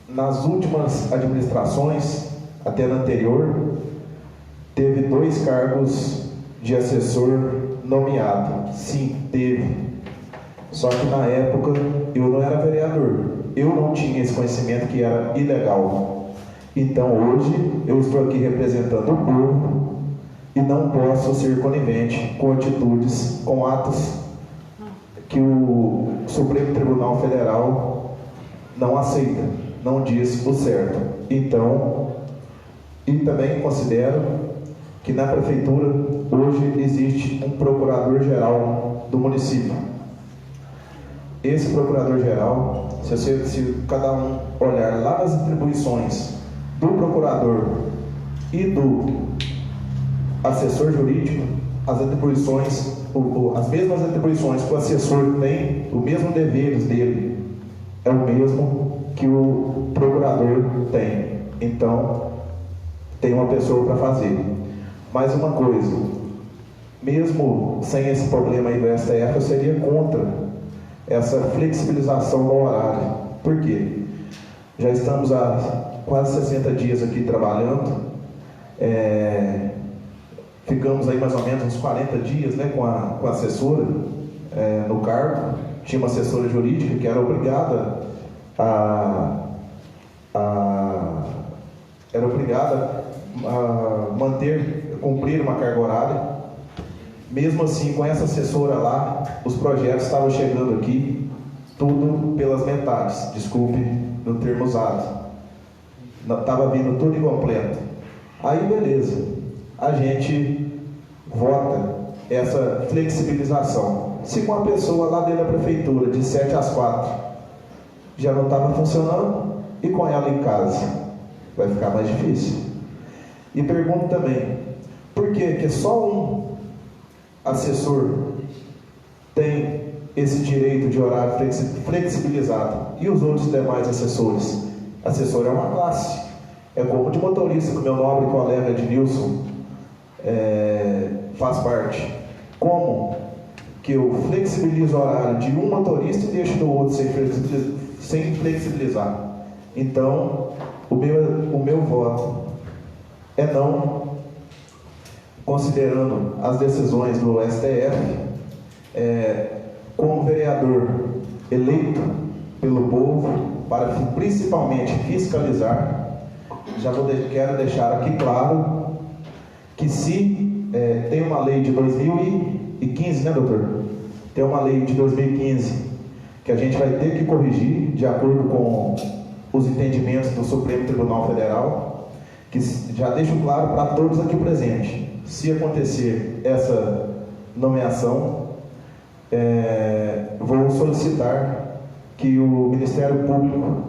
nas últimas administrações, até na anterior, teve 2 cargos de assessor nomeado. Sim, teve. Só que na época eu não era vereador. Eu não tinha esse conhecimento que era ilegal. Então hoje eu estou aqui representando o povo e não posso ser conivente com atitudes, com atos que o Supremo Tribunal Federal não aceita, não diz o certo. Então, e também considero que na prefeitura hoje existe um procurador-geral do município. Esse procurador-geral, se cada um olhar lá nas atribuições do procurador e do assessor jurídico, as mesmas atribuições que o assessor tem, os mesmos deveres dele, é o mesmo que o procurador tem. Então, tem uma pessoa para fazer. Mais uma coisa, mesmo sem esse problema aí do STF, eu seria contra essa flexibilização do horário. Por quê? Já estamos há quase 60 dias aqui trabalhando, ficamos aí mais ou menos uns 40 dias, né, com a assessora no cargo. Tinha uma assessora jurídica que era obrigada a cumprir uma carga horária. Mesmo assim, com essa assessora lá, os projetos estavam chegando aqui, tudo pelas metades, desculpe do termo usado. Estava vindo tudo incompleto. Aí, beleza, a gente vota essa flexibilização. Se com a pessoa lá dentro da prefeitura, de 7 às 4, já não estava funcionando, e com ela em casa, vai ficar mais difícil. E pergunto também, por que só um assessor tem esse direito de horário flexibilizado e os outros demais assessores? Assessor é uma classe, é como de motorista, que o meu nobre colega Ednilson faz parte. Como que eu flexibilizo o horário de um motorista e deixo do outro sem flexibilizar? Então, o meu voto é não, considerando as decisões do STF, como vereador eleito pelo povo, para principalmente fiscalizar. Quero deixar aqui claro que se tem uma lei de 2015, né, doutor? Tem uma lei de 2015 que a gente vai ter que corrigir de acordo com os entendimentos do Supremo Tribunal Federal, que já deixo claro para todos aqui presentes. Se acontecer essa nomeação, vou solicitar que o Ministério Público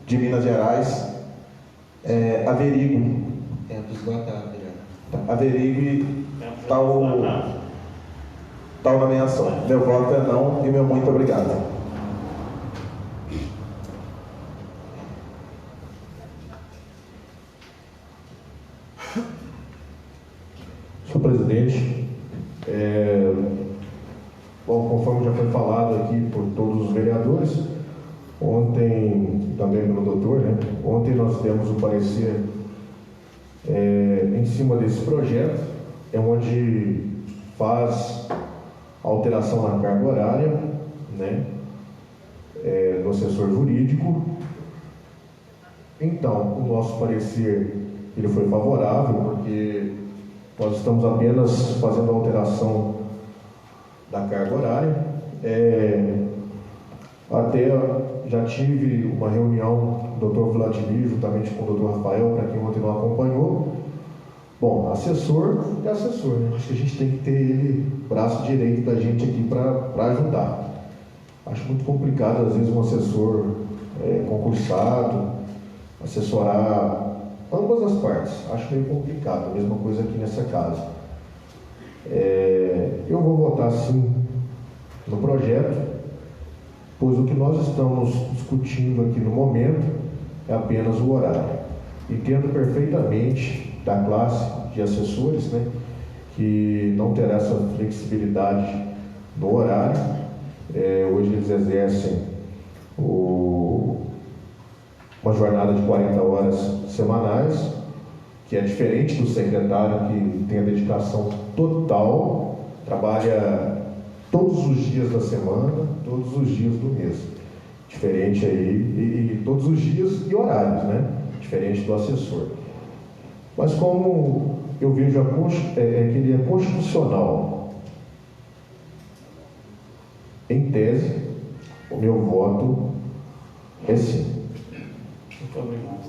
de Minas Gerais averigue tal nomeação. Meu voto é não e meu muito obrigado. Senhor presidente, bom, conforme já foi falado aqui por todos os vereadores, ontem, também pelo doutor, né? Ontem nós demos o parecer em cima desse projeto, onde faz alteração na carga horária, né? Do assessor jurídico. Então, o nosso parecer ele foi favorável, porque nós estamos apenas fazendo a alteração da carga horária. Até já tive uma reunião com o Dr. Vladimir, juntamente com o Dr. Rafael, para quem ontem não acompanhou. Bom, assessor é assessor, né? Acho que a gente tem que ter ele, braço direito da gente aqui para ajudar. Acho muito complicado, às vezes, um assessor concursado, assessorar ambas as partes. Acho meio complicado, a mesma coisa aqui nessa casa. Eu vou votar sim no projeto, pois o que nós estamos discutindo aqui no momento é apenas o horário. Entendo perfeitamente da classe de assessores, né, que não terá essa flexibilidade no horário. Hoje eles exercem uma jornada de 40 horas semanais, que é diferente do secretário, que tem a dedicação total, trabalha todos os dias da semana, todos os dias do mês. Diferente aí, e todos os dias e horários, né? Diferente do assessor. Mas como eu vejo que ele é constitucional, em tese, o meu voto é sim. Muito obrigado.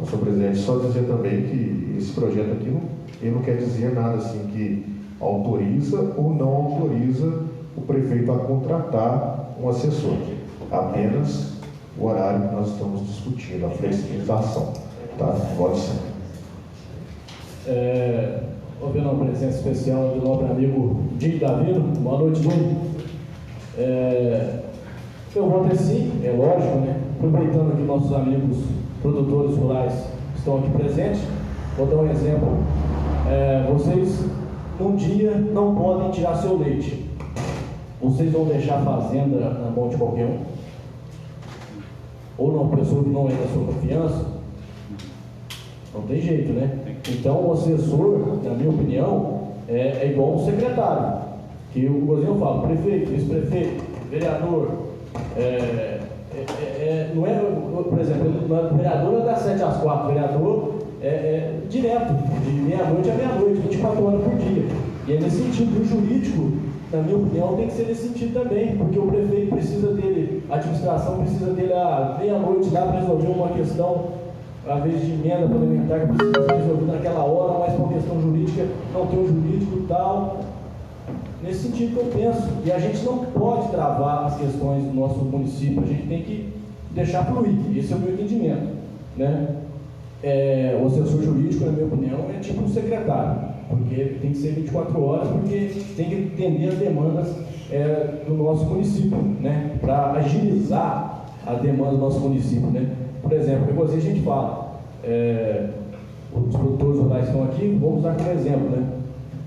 Senhor presidente, só dizer também que esse projeto aqui ele não quer dizer nada assim que autoriza ou não autoriza o prefeito a contratar um assessor. Apenas o horário que nós estamos discutindo, a flexibilização. Tá? Voto sim. Houve uma presença especial do nobre amigo Di Davino. Boa noite, Di. Eu voto sim, é lógico, né? Aproveitando que nossos amigos produtores rurais estão aqui presentes, vou dar um exemplo. Vocês, num dia, não podem tirar seu leite. Vocês vão deixar a fazenda na mão de qualquer um? Ou uma pessoa que não é da sua confiança? Não tem jeito, né? Então, o assessor, na minha opinião, é igual um secretário. Que o Gozinho fala, prefeito, vice-prefeito, vereador, não é, por exemplo, o vereador é das 7 às 4, o vereador direto, de meia-noite a meia-noite, 24 horas por dia. E é nesse sentido, o jurídico, na minha opinião, tem que ser nesse sentido também, porque o prefeito precisa dele, a administração precisa dele à meia-noite lá para resolver uma questão, às vezes de emenda parlamentar, que precisa ser resolvida naquela hora, mas por uma questão jurídica, não tem o jurídico e tal. Nesse sentido que eu penso, e a gente não pode travar as questões do nosso município, a gente tem que deixar fluir, esse é o meu entendimento, né? O assessor jurídico, na minha opinião, é tipo um secretário, porque tem que ser 24 horas, porque tem que entender as demandas do nosso município, né? Para agilizar a demanda do nosso município, né? Por exemplo, igual a gente fala, os produtores rurais estão aqui, vamos usar como exemplo, né?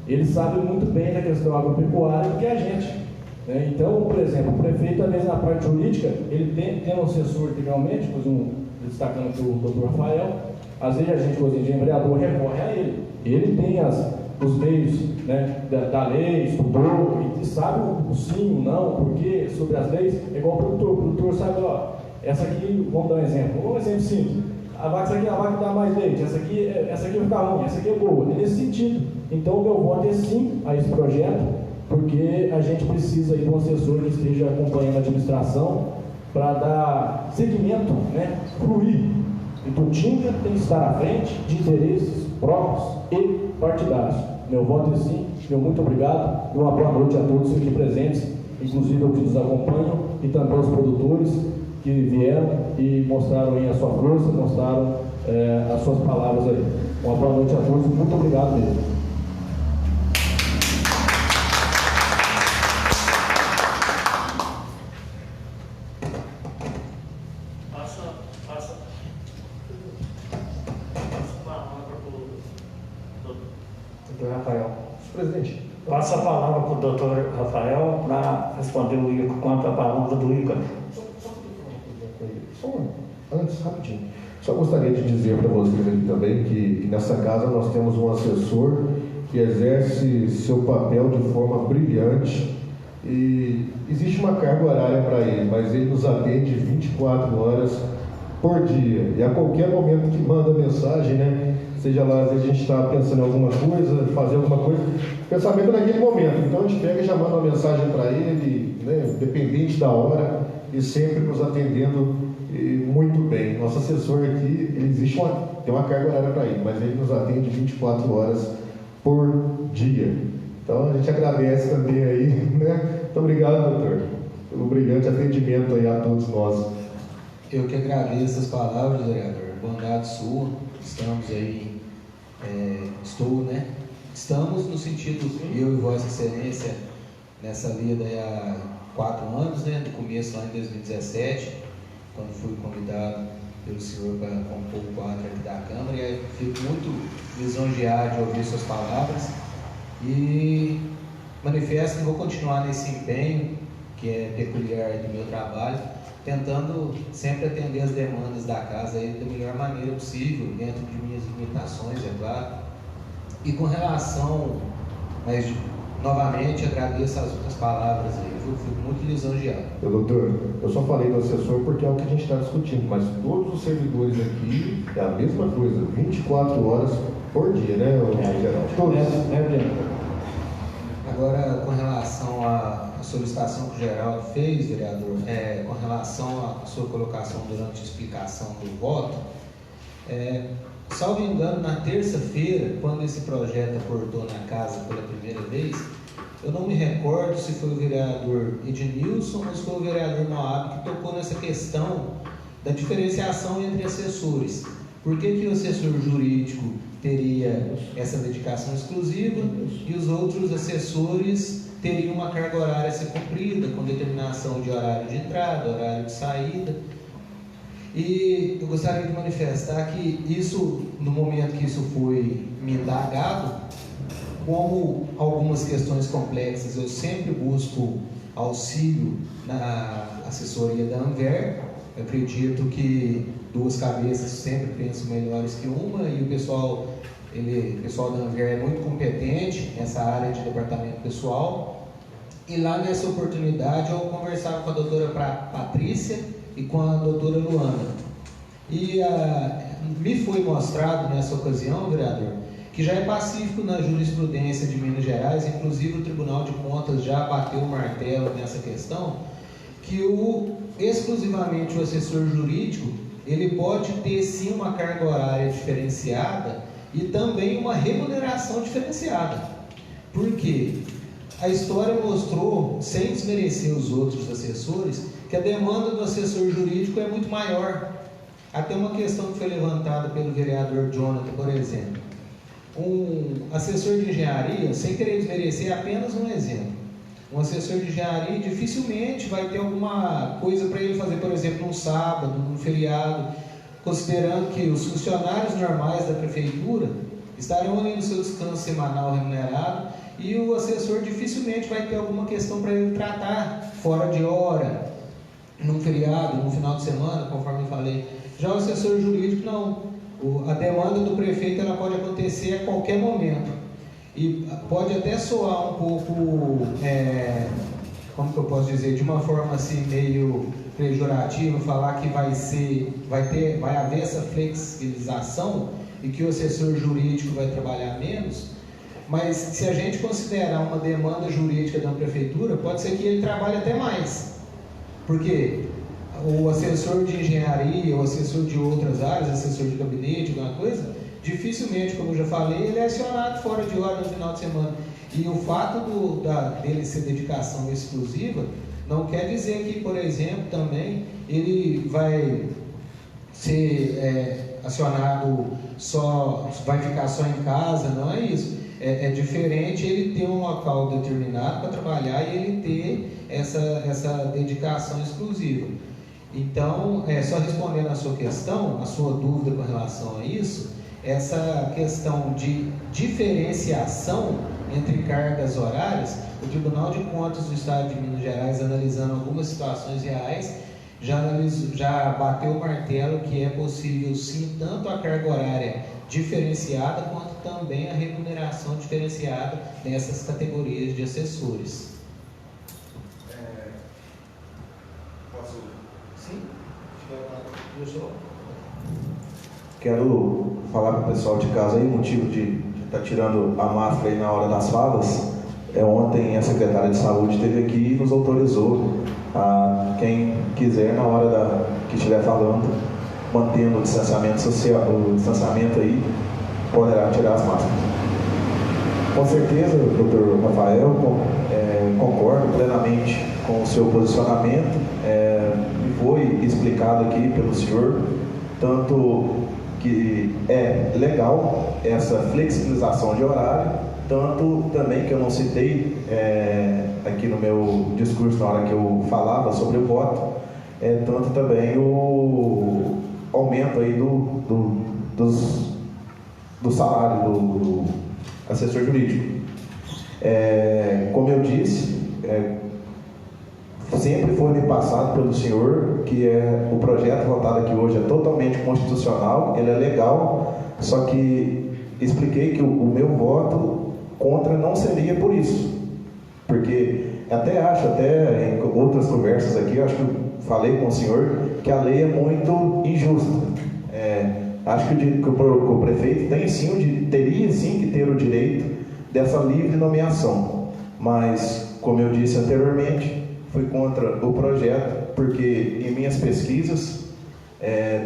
Eles sabem muito bem da questão agropecuária do que a gente. Né? Então, por exemplo, o prefeito, às vezes, na parte jurídica, ele tem um assessor integralmente, destacando aqui o doutor Rafael, às vezes a gente, como vereador, recorre a ele. Ele tem os meios, né, da lei, estudou, e sabe o sim, o não, o porquê, sobre as leis, é igual o produtor sabe, ó, essa aqui, vamos dar um exemplo simples. A vaca dá mais leite, essa aqui vai ficar ruim, essa aqui é boa. É nesse sentido. Então, o meu voto é sim a esse projeto, porque a gente precisa de um assessor que esteja acompanhando a administração para dar seguimento, né, fluir. E Tutinga tem que estar à frente de interesses próprios e partidários. Meu voto é sim, meu muito obrigado e uma boa noite a todos aqui presentes, inclusive aos que nos acompanham e também aos produtores que vieram e mostraram aí a sua força, mostraram as suas palavras aí. Uma boa noite a todos, muito obrigado mesmo. Passa a palavra para o doutor Rafael. Presidente. Passa a palavra para o doutor Rafael para responder o Ico quanto à palavra do Ico. Antes, rapidinho. Só gostaria de dizer para vocês aqui também que nessa casa nós temos um assessor que exerce seu papel de forma brilhante e existe uma carga horária para ele, mas ele nos atende 24 horas por dia. E a qualquer momento que manda mensagem, né? Seja lá, às vezes a gente está pensando em alguma coisa, fazer alguma coisa, pensamento naquele momento. Então a gente pega e já manda uma mensagem para ele, né? Dependente da hora, e sempre nos atendendo muito bem. Nosso assessor aqui, tem uma carga horária para ele, mas ele nos atende 24 horas por dia. Então a gente agradece também aí, né? Muito obrigado, doutor, pelo brilhante atendimento aí a todos nós. Eu que agradeço as palavras, vereador. Bondade sua, estamos aí, estou, né, estamos no sentido, eu e Vossa Excelência, nessa lida há 4 anos, né, no começo lá em 2017, quando fui convidado pelo senhor para compor o quadro aqui da Câmara, e fico muito lisonjeado de ouvir suas palavras e manifesto que vou continuar nesse empenho que é peculiar do meu trabalho, tentando sempre atender as demandas da casa aí da melhor maneira possível, dentro de minhas limitações, é claro. E com relação, mas novamente agradeço as palavras aí, eu fico muito lisonjeado. Doutor, eu só falei do assessor porque é o que a gente está discutindo, mas todos os servidores aqui é a mesma coisa, 24 horas por dia, né, Geraldo? Todos. Agora, com relação à solicitação que o Geraldo fez, vereador, com relação à sua colocação durante a explicação do voto, salvo engano, na terça-feira, quando esse projeto aportou na casa pela primeira vez, eu não me recordo se foi o vereador Ednilson ou se foi o vereador Moab que tocou nessa questão da diferenciação entre assessores. Por que o assessor jurídico teria essa dedicação exclusiva e os outros assessores teriam uma carga horária a ser cumprida, com determinação de horário de entrada, horário de saída? E eu gostaria de manifestar que isso, no momento que isso foi me indagado, como algumas questões complexas, eu sempre busco auxílio na assessoria da Anver. Eu acredito que 2 cabeças sempre pensam melhores que uma, e o pessoal da Anver é muito competente nessa área de departamento pessoal. E lá nessa oportunidade eu conversava com a doutora Patrícia e com a doutora Luana. E me foi mostrado nessa ocasião, vereador, que já é pacífico na jurisprudência de Minas Gerais, inclusive o Tribunal de Contas já bateu o martelo nessa questão, que exclusivamente o assessor jurídico, ele pode ter sim uma carga horária diferenciada e também uma remuneração diferenciada. Por quê? A história mostrou, sem desmerecer os outros assessores, que a demanda do assessor jurídico é muito maior. Até uma questão que foi levantada pelo vereador Jonathan, por exemplo. Um assessor de engenharia, sem querer desmerecer, é apenas um exemplo. Um assessor de engenharia dificilmente vai ter alguma coisa para ele fazer, por exemplo, num sábado, num feriado, considerando que os funcionários normais da prefeitura estarão ali no seu descanso semanal remunerado, e o assessor dificilmente vai ter alguma questão para ele tratar fora de hora, num feriado, num final de semana, conforme eu falei. Já o assessor jurídico, não. A demanda do prefeito ela pode acontecer a qualquer momento. E pode até soar um pouco, como que eu posso dizer, de uma forma assim meio pejorativa, falar que vai haver essa flexibilização e que o assessor jurídico vai trabalhar menos, mas se a gente considerar uma demanda jurídica da prefeitura, pode ser que ele trabalhe até mais, porque o assessor de engenharia, o assessor de outras áreas, assessor de gabinete, alguma coisa, dificilmente, como eu já falei, ele é acionado fora de hora no final de semana. E o fato dele ser dedicação exclusiva não quer dizer que, por exemplo, também ele vai ser acionado vai ficar só em casa, não é isso. É diferente ele ter um local determinado para trabalhar e ele ter essa dedicação exclusiva. Então, só respondendo a sua questão, a sua dúvida com relação a isso, essa questão de diferenciação entre cargas horárias, o Tribunal de Contas do Estado de Minas Gerais, analisando algumas situações reais, já bateu o martelo que é possível sim tanto a carga horária diferenciada quanto também a remuneração diferenciada nessas categorias de assessores. Posso? Sim. Quero falar para o pessoal de casa aí, o motivo de estar tirando a máscara aí na hora das falas. Ontem a secretária de saúde esteve aqui e nos autorizou a quem quiser, na hora que estiver falando, mantendo o distanciamento social, o distanciamento aí, poderá tirar as máscaras. Com certeza, doutor Rafael, concordo plenamente com o seu posicionamento. Me foi explicado aqui pelo senhor, tanto que é legal essa flexibilização de horário, Tanto também que eu não citei aqui no meu discurso na hora que eu falava sobre o voto, tanto também o aumento aí do salário do assessor jurídico. Como eu disse, sempre foi me passado pelo senhor que o projeto votado aqui hoje é totalmente constitucional, ele é legal, só que expliquei que o meu voto contra não seria por isso, porque até em outras conversas aqui, eu acho que eu falei com o senhor que a lei é muito injusta. Acho que o prefeito teria sim que ter o direito dessa livre nomeação, mas, como eu disse anteriormente, fui contra o projeto, porque em minhas pesquisas,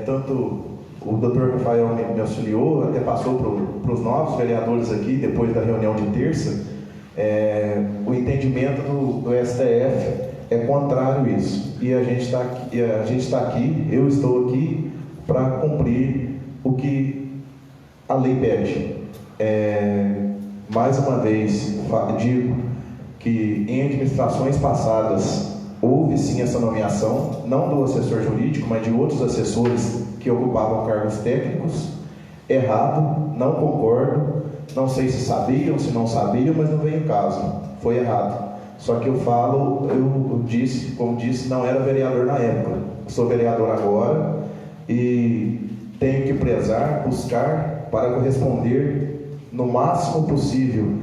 tanto o Dr. Rafael me auxiliou, até passou para os novos vereadores aqui, depois da reunião de terça, o entendimento do STF é contrário a isso. E a gente está aqui, eu estou aqui para cumprir o que a lei pede. Mais uma vez, digo que em administrações passadas houve sim essa nomeação, não do assessor jurídico, mas de outros assessores que ocupavam cargos técnicos. Errado, não concordo, não sei se sabiam, se não sabiam, mas não vem o caso, foi errado. Só que eu disse, como disse, não era vereador na época, sou vereador agora e tenho que prezar, buscar para corresponder no máximo possível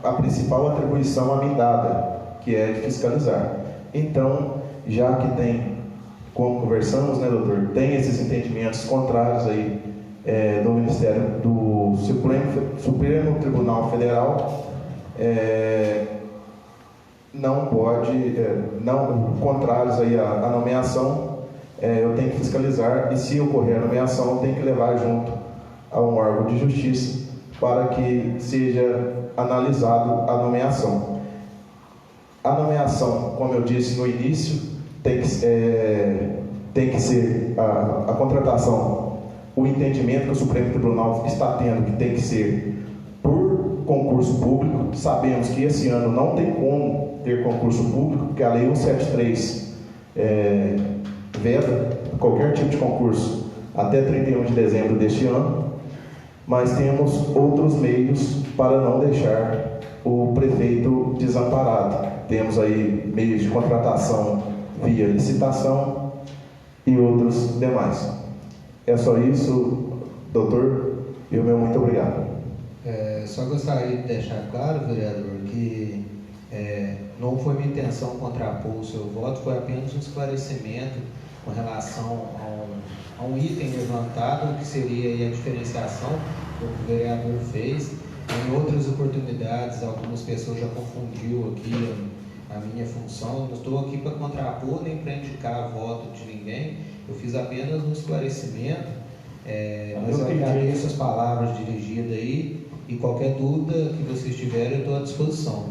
a principal atribuição a mim dada, que é de fiscalizar. Então, já que tem, como conversamos, né, doutor, tem esses entendimentos contrários aí do Ministério do Supremo Tribunal Federal, não pode, contrários aí à nomeação, eu tenho que fiscalizar, e se ocorrer a nomeação, eu tenho que levar junto a um órgão de justiça para que seja analisado a nomeação. A nomeação, como eu disse no início, tem que ser a contratação, o entendimento que o Supremo Tribunal está tendo que tem que ser por concurso público. Sabemos que esse ano não tem como ter concurso público, porque a Lei 173 veda qualquer tipo de concurso até 31 de dezembro deste ano, mas temos outros meios para não deixar o prefeito desamparado. Temos aí meios de contratação via licitação e outros demais. É só isso, doutor, e o meu muito obrigado. Só gostaria de deixar claro, vereador, que não foi minha intenção contrapor o seu voto, foi apenas um esclarecimento com relação a um item levantado, que seria aí a diferenciação do que o vereador fez. Em outras oportunidades, algumas pessoas já confundiu aqui a minha função. Não estou aqui para contrapor nem para indicar voto de ninguém, eu fiz apenas um esclarecimento, mas eu agradeço as palavras dirigidas aí, e qualquer dúvida que vocês tiverem, eu estou à disposição.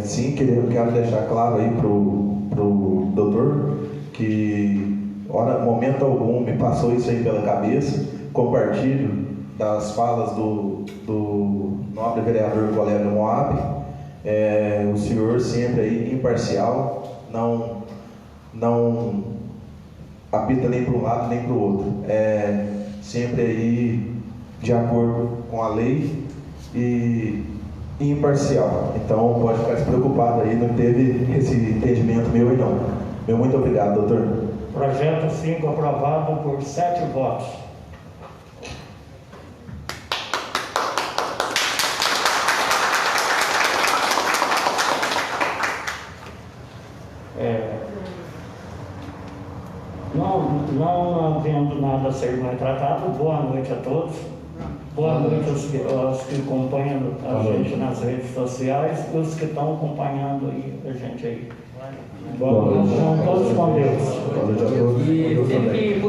Sim, quero deixar claro aí para o doutor que, momento algum, me passou isso aí pela cabeça. Compartilho das falas do nobre vereador colega Moab. O senhor sempre aí imparcial, não apita nem para um lado nem para o outro, sempre aí de acordo com a lei e imparcial. Então pode ficar despreocupado aí, não teve esse entendimento meu e não. Meu muito obrigado, doutor. Projeto 5 aprovado por 7 votos. Não havendo nada a ser mais tratado, boa noite a todos. Boa noite aos que acompanham a gente nas redes sociais e os que estão acompanhando aí, a gente aí. Boa noite. Todos com Deus. E sempre